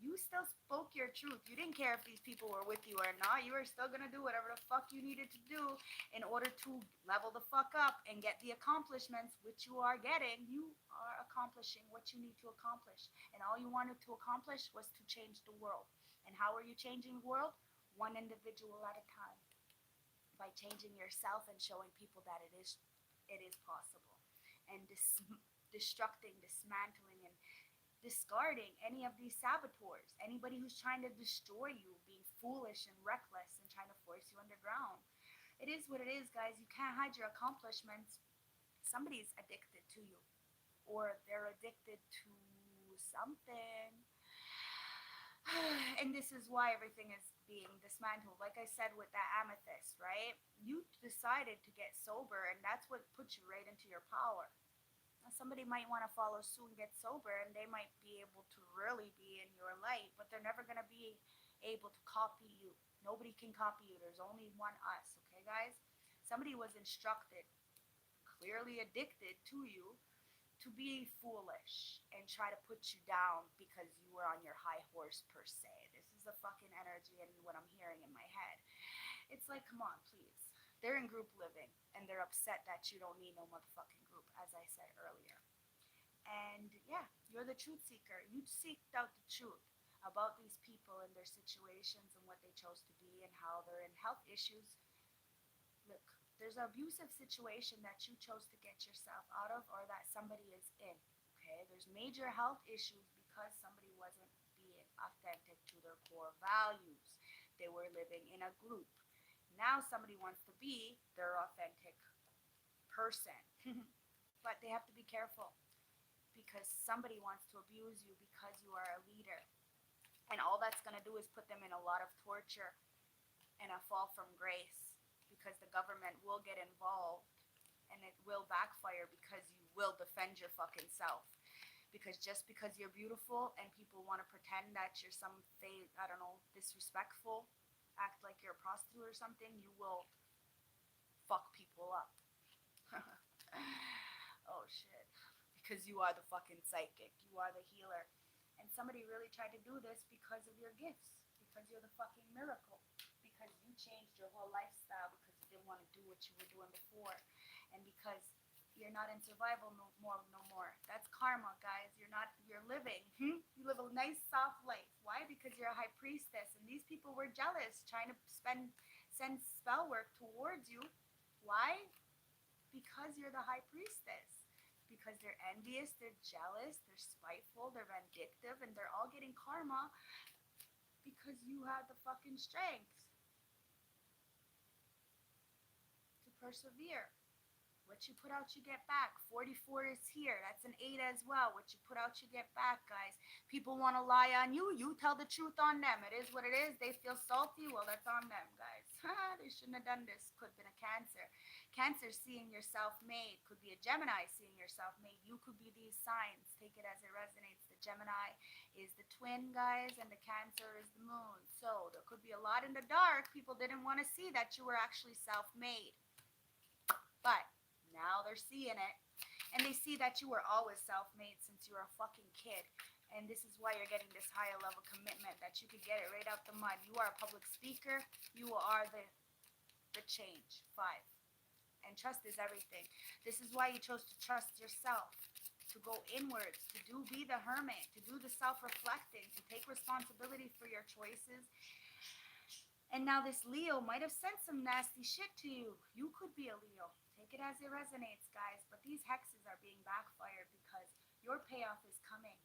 You still spoke your truth. You didn't care if these people were with you or not. You were still gonna do whatever the fuck you needed to do in order to level the fuck up and get the accomplishments which you are getting. You are accomplishing what you need to accomplish. And all you wanted to accomplish was to change the world. And how are you changing the world? One individual at a time. By changing yourself and showing people that it is possible. And destructing, dismantling, and discarding any of these saboteurs, anybody who's trying to destroy you, being foolish and reckless and trying to force you underground. It is what it is, guys. You can't hide your accomplishments. Somebody's addicted to you, or they're addicted to something. And this is why everything is being dismantled. Like I said with that amethyst, right? You decided to get sober, and that's what puts you right into your power. Somebody might want to follow suit and get sober, and they might be able to really be in your light, but they're never going to be able to copy you. Nobody can copy you. There's only one us, okay, guys? Somebody was instructed, clearly addicted to you, to be foolish and try to put you down because you were on your high horse per se. This is the fucking energy and what I'm hearing in my head. It's like, come on, please. They're in group living and they're upset that you don't need no motherfucking group, as I said earlier. And yeah, you're the truth seeker. You seeked out the truth about these people and their situations and what they chose to be and how they're in health issues. Look, there's an abusive situation that you chose to get yourself out of or that somebody is in. Okay, there's major health issues because somebody wasn't being authentic to their core values. They were living in a group. Now somebody wants to be their authentic person. But they have to be careful because somebody wants to abuse you because you are a leader. And all that's going to do is put them in a lot of torture and a fall from grace because the government will get involved and it will backfire because you will defend your fucking self. Because just because you're beautiful and people want to pretend that you're some fake, I don't know, disrespectful, act like you're a prostitute or something, you will fuck people up. Oh shit. Because you are the fucking psychic. You are the healer. And somebody really tried to do this because of your gifts. Because you're the fucking miracle. Because you changed your whole lifestyle because you didn't want to do what you were doing before. And because you're not in survival no more. That's karma, guys. You're living. You live a nice, soft life. Why? Because you're a high priestess. And these people were jealous, trying to send spell work towards you. Why? Because you're the high priestess. Because they're envious, they're jealous, they're spiteful, they're vindictive, and they're all getting karma because you have the fucking strength to persevere. What you put out, you get back. 44 is here. That's an 8 as well. What you put out, you get back, guys. People want to lie on you. You tell the truth on them. It is what it is. They feel salty. Well, that's on them, guys. They shouldn't have done this. Could have been a Cancer. Cancer seeing yourself made. Could be a Gemini seeing yourself made. You could be these signs. Take it as it resonates. The Gemini is the twin, guys, and the Cancer is the moon. So there could be a lot in the dark. People didn't want to see that you were actually self-made. But now they're seeing it. And they see that you were always self-made since you were a fucking kid. And this is why you're getting this higher level commitment that you could get it right out the mud. You are a public speaker. You are the change. 5. And trust is everything. This is why you chose to trust yourself. To go inwards. To be the hermit. To do the self-reflecting. To take responsibility for your choices. And now this Leo might have sent some nasty shit to you. You could be a Leo. Take it as it resonates, guys. But these hexes are being backfired because your payoff is coming.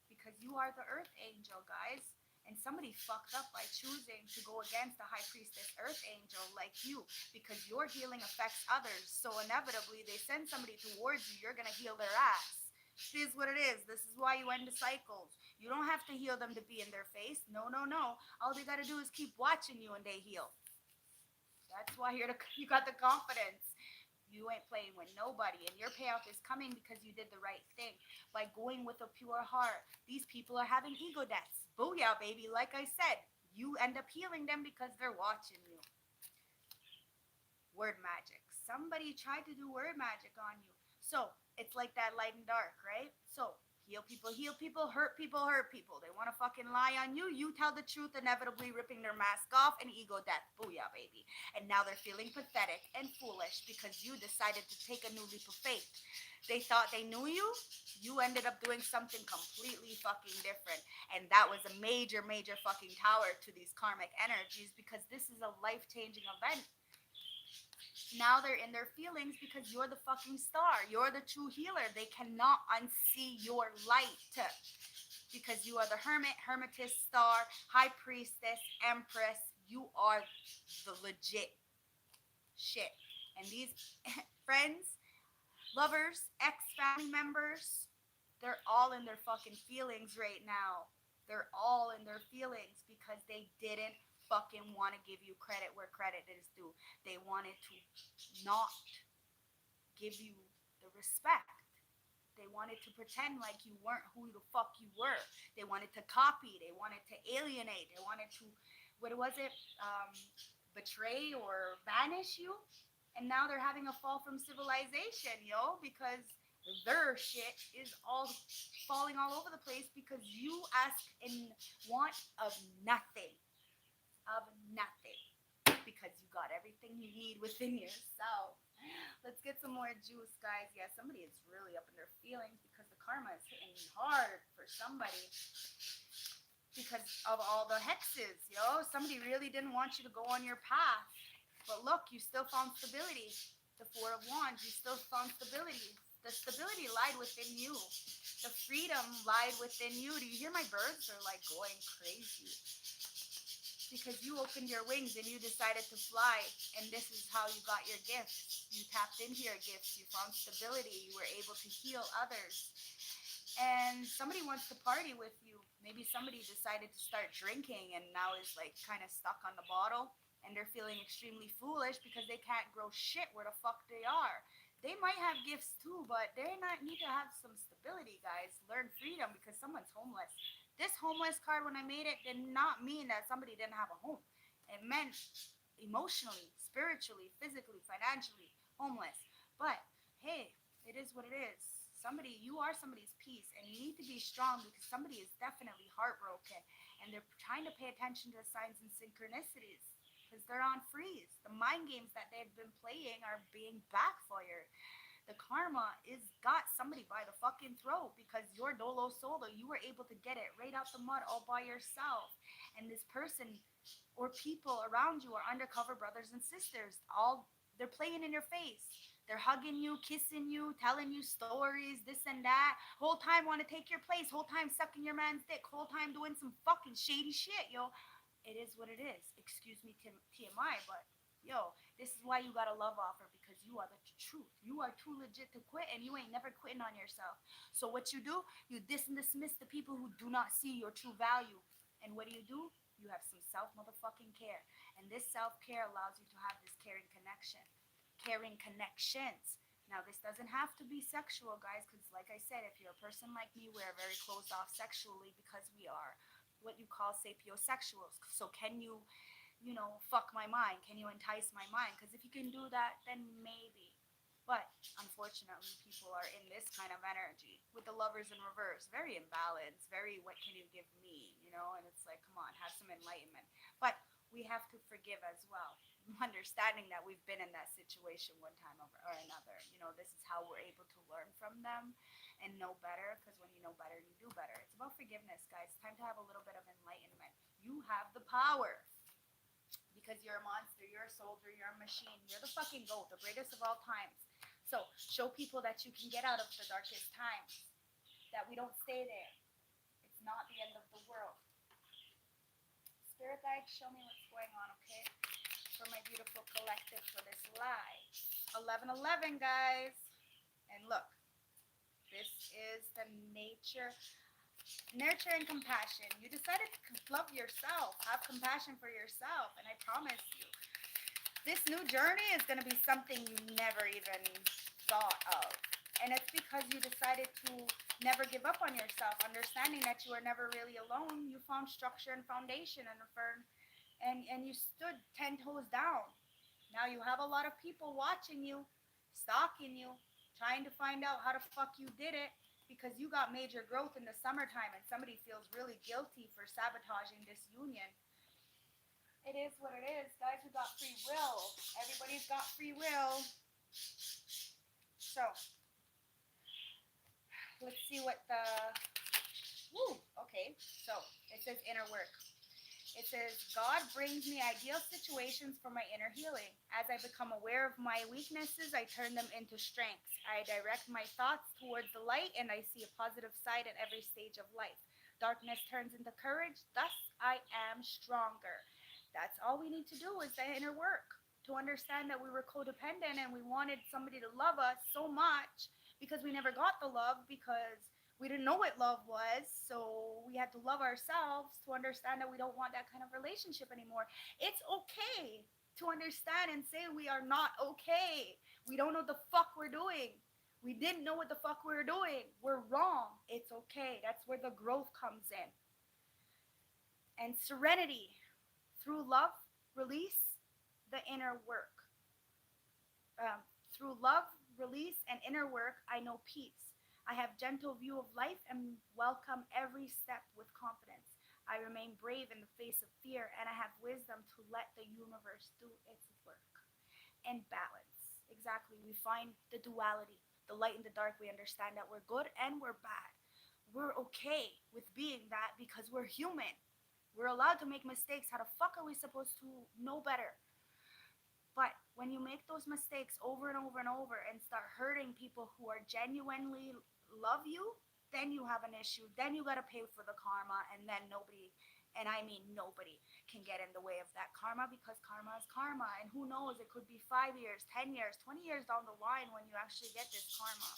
Because you are the Earth Angel, guys. And somebody fucked up by choosing to go against the High Priestess Earth Angel like you. Because your healing affects others. So inevitably, they send somebody towards you. You're going to heal their ass. This is what it is. This is why you end the cycles. You don't have to heal them to be in their face. No, no, no. All they got to do is keep watching you and they heal. That's why you got the confidence. You ain't playing with nobody, and your payoff is coming because you did the right thing by going with a pure heart. These people are having ego deaths. Booyah, baby. Like I said, you end up healing them because they're watching you. Word magic. Somebody tried to do word magic on you. So it's like that light and dark, right? So heal people, hurt people. They want to fucking lie on you. You tell the truth, inevitably ripping their mask off and ego death. Booyah, baby. And now they're feeling pathetic and foolish because you decided to take a new leap of faith. They thought they knew you. You ended up doing something completely fucking different. And that was a major, major fucking tower to these karmic energies because this is a life-changing event. Now they're in their feelings because you're the fucking star. You're the true healer. They cannot unsee your light because you are the hermit, hermitess, star, high priestess, empress. You are the legit shit. And these friends, lovers, ex-family members, they're all in their fucking feelings right now. They're all in their feelings because they didn't fucking want to give you credit where credit is due. They wanted to not give you the respect. They wanted to pretend like you weren't who the fuck you were. They wanted to copy. They wanted to alienate. They wanted to, what was it, betray or banish you. And now they're having a fall from civilization, because their shit is all falling all over the place because you ask and want of nothing. Of nothing. Because you got everything you need within yourself. Let's get some more juice, guys. Yeah, somebody is really up in their feelings because the karma is hitting hard for somebody because of all the hexes, yo. Somebody really didn't want you to go on your path. But look, you still found stability. The Four of Wands, you still found stability. The stability lied within you. The freedom lied within you. Do you hear my birds? They're like going crazy. Because you opened your wings and you decided to fly. And this is how you got your gifts. You tapped into your gifts. You found stability. You were able to heal others. And somebody wants to party with you. Maybe somebody decided to start drinking and now is like kind of stuck on the bottle and they're feeling extremely foolish because they can't grow shit where the fuck they are. They might have gifts too, but they not need to have some stability, guys. Learn freedom because someone's homeless. This homeless card, when I made it, did not mean that somebody didn't have a home. It meant emotionally, spiritually, physically, financially homeless. But hey, it is what it is. Somebody, you are somebody's peace, and you need to be strong because somebody is definitely heartbroken, and they're trying to pay attention to the signs and synchronicities because they're on freeze. The mind games that they've been playing are being backfired. The karma is got somebody by the fucking throat because your dolo solo, you were able to get it right out the mud all by yourself. And this person or people around you are undercover brothers and sisters. All they're playing in your face. They're hugging you, kissing you, telling you stories, this and that. Whole time want to take your place. Whole time sucking your man's dick. Whole time doing some fucking shady shit, yo. It is what it is. Excuse me, TMI, but yo, this is why you got a love offer because you are the truth. You are too legit to quit and you ain't never quitting on yourself. So what you do, you dismiss the people who do not see your true value. And what do? You have some self motherfucking care. And this self care allows you to have this caring connection. Caring connections. Now, this doesn't have to be sexual, guys, because like I said, if you're a person like me, we're very closed off sexually because we are what you call sapiosexuals. So can you fuck my mind? Can you entice my mind? Because if you can do that, then maybe. But unfortunately, people are in this kind of energy with the lovers in reverse, very imbalanced, very what can you give me, And it's like, come on, have some enlightenment. But we have to forgive as well, understanding that we've been in that situation one time or another. This is how we're able to learn from them and know better. Because when you know better, you do better. It's about forgiveness, guys. It's time to have a little bit of enlightenment. You have the power because you're a monster, you're a soldier, you're a machine, you're the fucking GOAT, the greatest of all times. So show people that you can get out of the darkest times, that we don't stay there. It's not the end of the world. Spirit guide, show me what's going on, okay? For my beautiful collective for this live. 11:11, guys. And look, this is the nurture and compassion. You decided to love yourself, have compassion for yourself, and I promise you, this new journey is going to be something you never even thought of. And it's because you decided to never give up on yourself, understanding that you are never really alone. You found structure and foundation and you stood 10 toes down. Now you have a lot of people watching you, stalking you, trying to find out how the fuck you did it because you got major growth in the summertime and somebody feels really guilty for sabotaging this union. It is what it is, guys. We got free will. Everybody's got free will. So, let's see what okay. So, it says inner work. It says, God brings me ideal situations for my inner healing. As I become aware of my weaknesses, I turn them into strengths. I direct my thoughts towards the light, and I see a positive side at every stage of life. Darkness turns into courage, thus I am stronger. That's all we need to do is the inner work. To understand that we were codependent and we wanted somebody to love us so much because we never got the love because we didn't know what love was, so we had to love ourselves to understand that we don't want that kind of relationship anymore. It's okay to understand and say we are not okay. We don't know what the fuck we're doing. We didn't know what the fuck we were doing. We're wrong. It's okay. That's where the growth comes in. And serenity. Through love, release the inner work. Through love, release and inner work, I know peace. I have gentle view of life and welcome every step with confidence. I remain brave in the face of fear and I have wisdom to let the universe do its work. And balance. Exactly. We find the duality, the light and the dark. We understand that we're good and we're bad. We're okay with being that because we're human. We're allowed to make mistakes. How the fuck are we supposed to know better? But when you make those mistakes over and over and over and start hurting people who are genuinely love you, then you have an issue. Then you got to pay for the karma, and then nobody, and I mean nobody, can get in the way of that karma because karma is karma. And who knows, it could be 5 years, 10 years, 20 years down the line when you actually get this karma.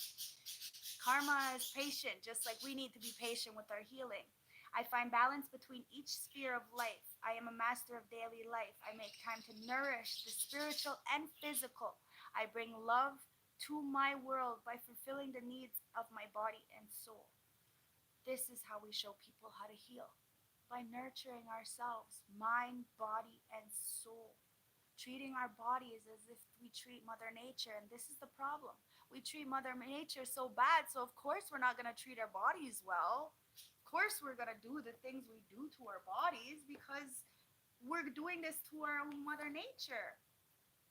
Karma is patient, just like we need to be patient with our healing. I find balance between each sphere of life. I am a master of daily life. I make time to nourish the spiritual and physical. I bring love to my world by fulfilling the needs of my body and soul. This is how we show people how to heal, by nurturing ourselves, mind, body, and soul. Treating our bodies as if we treat Mother Nature, and this is the problem. We treat Mother Nature so bad, so of course we're not going to treat our bodies well. Of course we're going to do the things we do to our bodies because we're doing this to our own Mother Nature.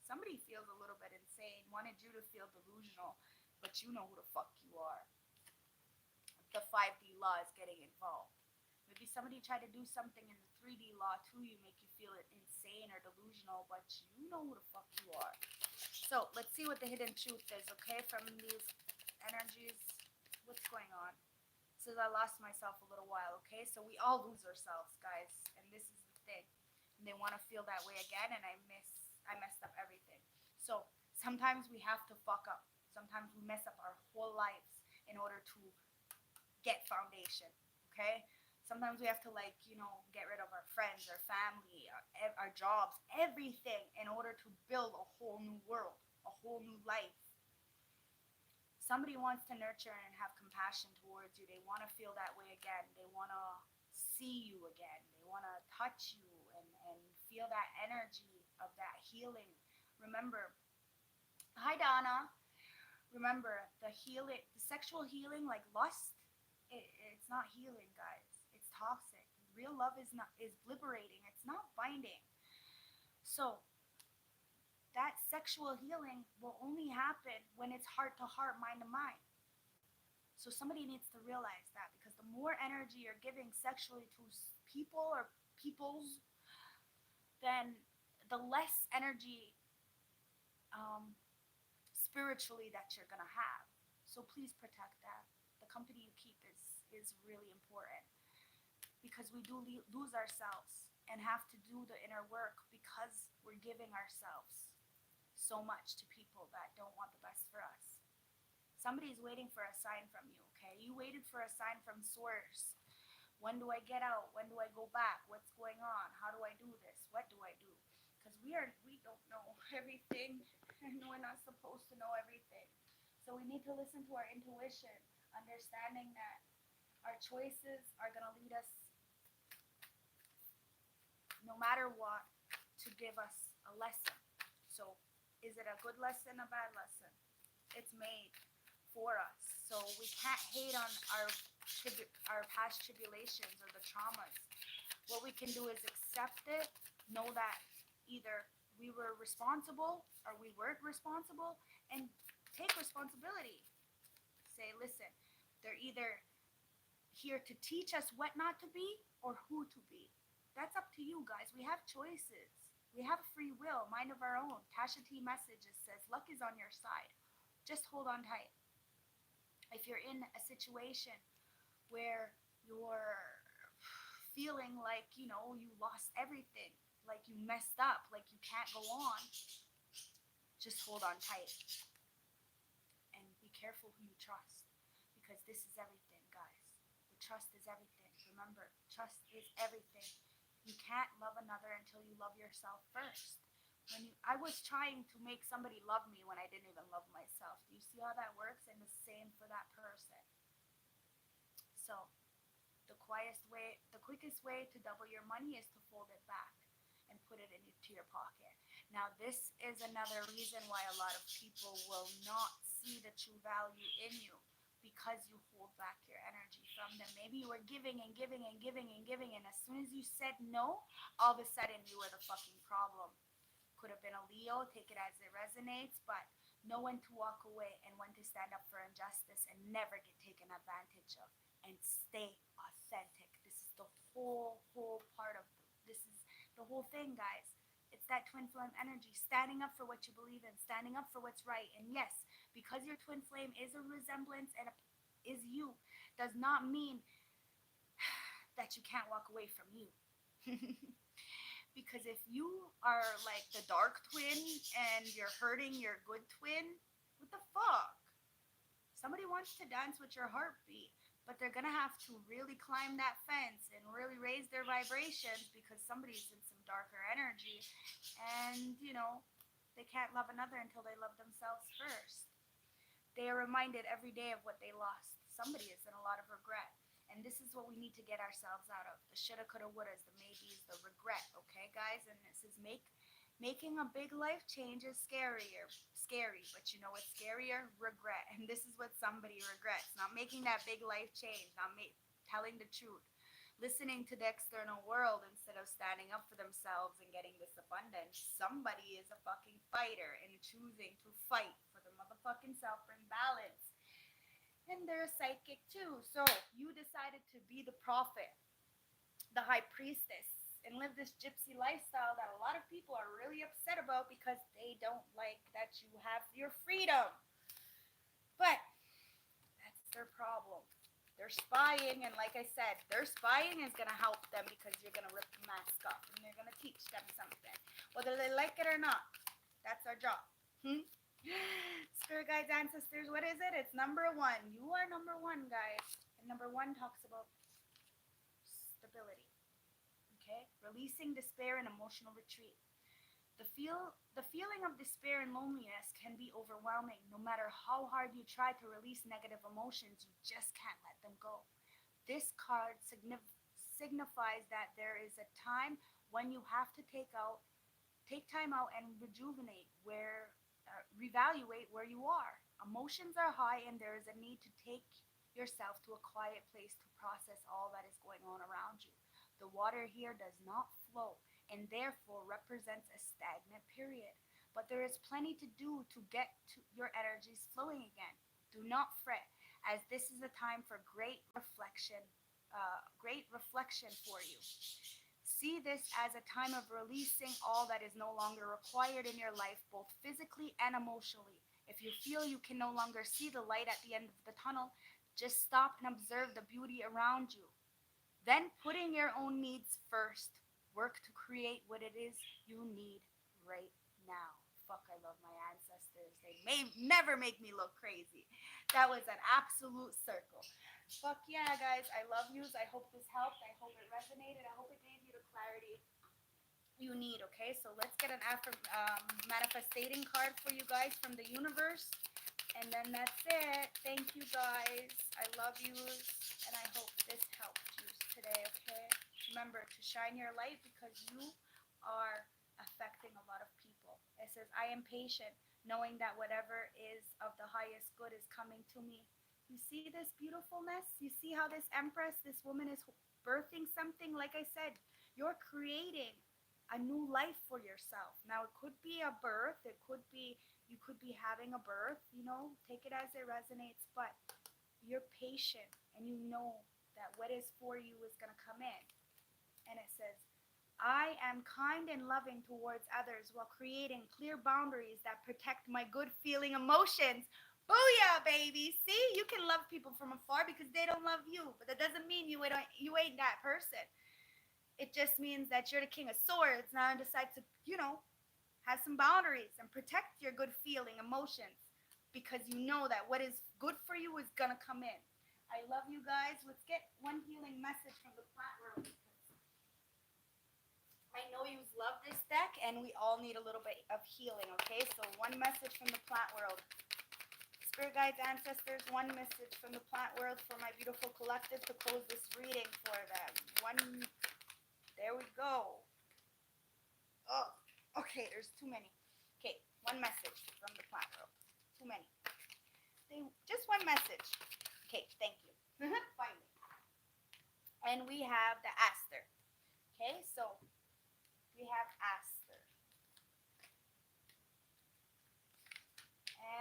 Somebody feels a little bit insane, wanted you to feel delusional, but you know who the fuck you are. The 5D law is getting involved. Maybe somebody tried to do something in the 3D law to you, make you feel insane or delusional, but you know who the fuck you are. So let's see what the hidden truth is, okay, from these energies. What's going on? It says I lost myself a little while, okay? So we all lose ourselves, guys, and this is the thing. And they want to feel that way again, and I messed up everything. So sometimes we have to fuck up. Sometimes we mess up our whole lives in order to get foundation, okay? Sometimes we have to, like, get rid of our friends, our family, our jobs, everything in order to build a whole new world, a whole new life. Somebody wants to nurture and have compassion towards you. They want to feel that way again. They want to see you again. They want to touch you and feel that energy of that healing. Remember, hi Donna. Remember, the sexual healing, like lust, it's not healing, guys. It's toxic. Real love is liberating. It's not binding. So that sexual healing will only happen when it's heart to heart, mind to mind. So somebody needs to realize that, because the more energy you're giving sexually to people or peoples, then the less energy spiritually that you're gonna have. So please protect that. The company you keep is really important, because we do lose ourselves and have to do the inner work because we're giving ourselves so much to people that don't want the best for us. Somebody's waiting for a sign from you, okay? You waited for a sign from source. When do I get out? When do I go back? What's going on? How do I do this? What do I do? Because we don't know everything, and we're not supposed to know everything. So we need to listen to our intuition, understanding that our choices are going to lead us, no matter what, to give us a lesson. So is it a good lesson, a bad lesson? It's made for us. So we can't hate on our past tribulations or the traumas. What we can do is accept it, know that either we were responsible or we weren't responsible, and take responsibility. Say, listen, they're either here to teach us what not to be or who to be. That's up to you, guys. We have choices. We have free will, mind of our own. Tasha T messages says, luck is on your side. Just hold on tight. If you're in a situation where you're feeling like, you lost everything, like you messed up, like you can't go on, just hold on tight. And be careful who you trust, because this is everything, guys. The trust is everything. Remember, trust is everything. You can't love another until you love yourself first. I was trying to make somebody love me when I didn't even love myself. Do you see how that works? And the same for that person. So the quickest way to double your money is to fold it back and put it into your pocket. Now, this is another reason why a lot of people will not see the true value in you because you hold back your energy from them. Maybe you were giving and giving and giving and giving, and as soon as you said no, all of a sudden you were the fucking problem. Could have been a Leo, take it as it resonates, but know when to walk away and when to stand up for injustice and never get taken advantage of, and stay authentic. This is the whole part of this is the whole thing, guys. It's that twin flame energy, standing up for what you believe in, standing up for what's right. And yes, because your twin flame is a resemblance and is you, does not mean that you can't walk away from you. Because if you are like the dark twin and you're hurting your good twin, what the fuck? Somebody wants to dance with your heartbeat, but they're gonna have to really climb that fence and really raise their vibrations because somebody's in some darker energy, and they can't love another until they love themselves first. They are reminded every day of what they lost. Somebody is in a lot of regret. And this is what we need to get ourselves out of. The shoulda, coulda, wouldas, the maybes, the regret, okay, guys? And this is making a big life change is scary, but you know what's scarier? Regret. And this is what somebody regrets. Not making that big life change, not telling the truth. Listening to the external world instead of standing up for themselves and getting this abundance. Somebody is a fucking fighter and choosing to fight for the motherfucking self, bring balance. And they're a psychic too. So you decided to be the prophet, the high priestess, and live this gypsy lifestyle that a lot of people are really upset about because they don't like that you have your freedom. But that's their problem. They're spying, and like I said, their spying is going to help them because you're going to rip the mask off and you're going to teach them something. Whether they like it or not, that's our job. Spirit guides, ancestors, what is it? It's number one. You are number one, guys. And number one talks about stability. Okay? Releasing despair and emotional retreat. The feeling of despair and loneliness can be overwhelming. No matter how hard you try to release negative emotions, you just can't let them go. This card signifies that there is a time when you have to take time out and reevaluate where you are. Emotions are high and there is a need to take yourself to a quiet place to process all that is going on around you. The water here does not flow and therefore represents a stagnant period. But there is plenty to do to get to your energies flowing again. Do not fret, as this is a time for great reflection for you. See this as a time of releasing all that is no longer required in your life, both physically and emotionally. If you feel you can no longer see the light at the end of the tunnel, just stop and observe the beauty around you. Then, putting your own needs first, work to create what it is you need right now. Fuck, I love my ancestors. They may never make me look crazy. That was an absolute circle. Fuck yeah, guys. I love yous. I hope this helped. I hope it resonated. I hope it gave you the clarity you need, okay? So let's get an manifesting card for you guys from the universe. And then that's it. Thank you, guys. I love yous. And I hope this helped you today, okay? Remember to shine your light because you are affecting a lot of people. It says, I am patient, knowing that whatever is of the highest good is coming to me. You see this beautifulness? You see how this empress, this woman is birthing something? Like I said, you're creating a new life for yourself. Now, it could be a birth. You could be having a birth, take it as it resonates, but you're patient and you know that what is for you is going to come in. And it says, I am kind and loving towards others while creating clear boundaries that protect my good feeling emotions. Booyah, baby. See, you can love people from afar because they don't love you, but that doesn't mean you ain't that person. It just means that you're the king of swords now and decide to, have some boundaries and protect your good feeling emotions because you know that what is good for you is going to come in. I love you guys. Let's get one healing message from the plant world. I know you love this deck and we all need a little bit of healing, okay? So one message from the plant world. Spirit guides, ancestors, one message from the plant world for my beautiful collective to close this reading for them. There we go. Oh, okay, there's too many. Okay, one message from the plant world. Too many. Just one message. Okay, thank you. Finally. And we have the aster. Okay, so we have aster.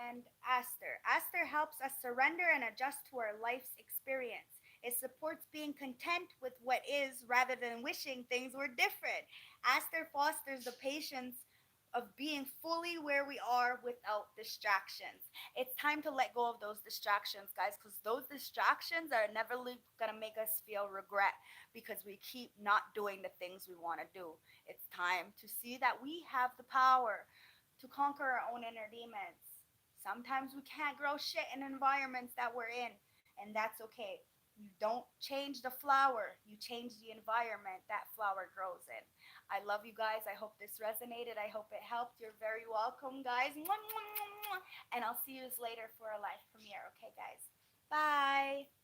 And aster. Aster helps us surrender and adjust to our life's experience. It supports being content with what is rather than wishing things were different. Aster fosters the patience of being fully where we are without distractions. It's time to let go of those distractions, guys, because those distractions are never going to make us feel regret because we keep not doing the things we want to do. It's time to see that we have the power to conquer our own inner demons. Sometimes we can't grow shit in environments that we're in, and that's okay. You don't change the flower, you change the environment that flower grows in. I love you guys. I hope this resonated. I hope it helped. You're very welcome, guys. And I'll see you later for a live premiere. Okay, guys. Bye.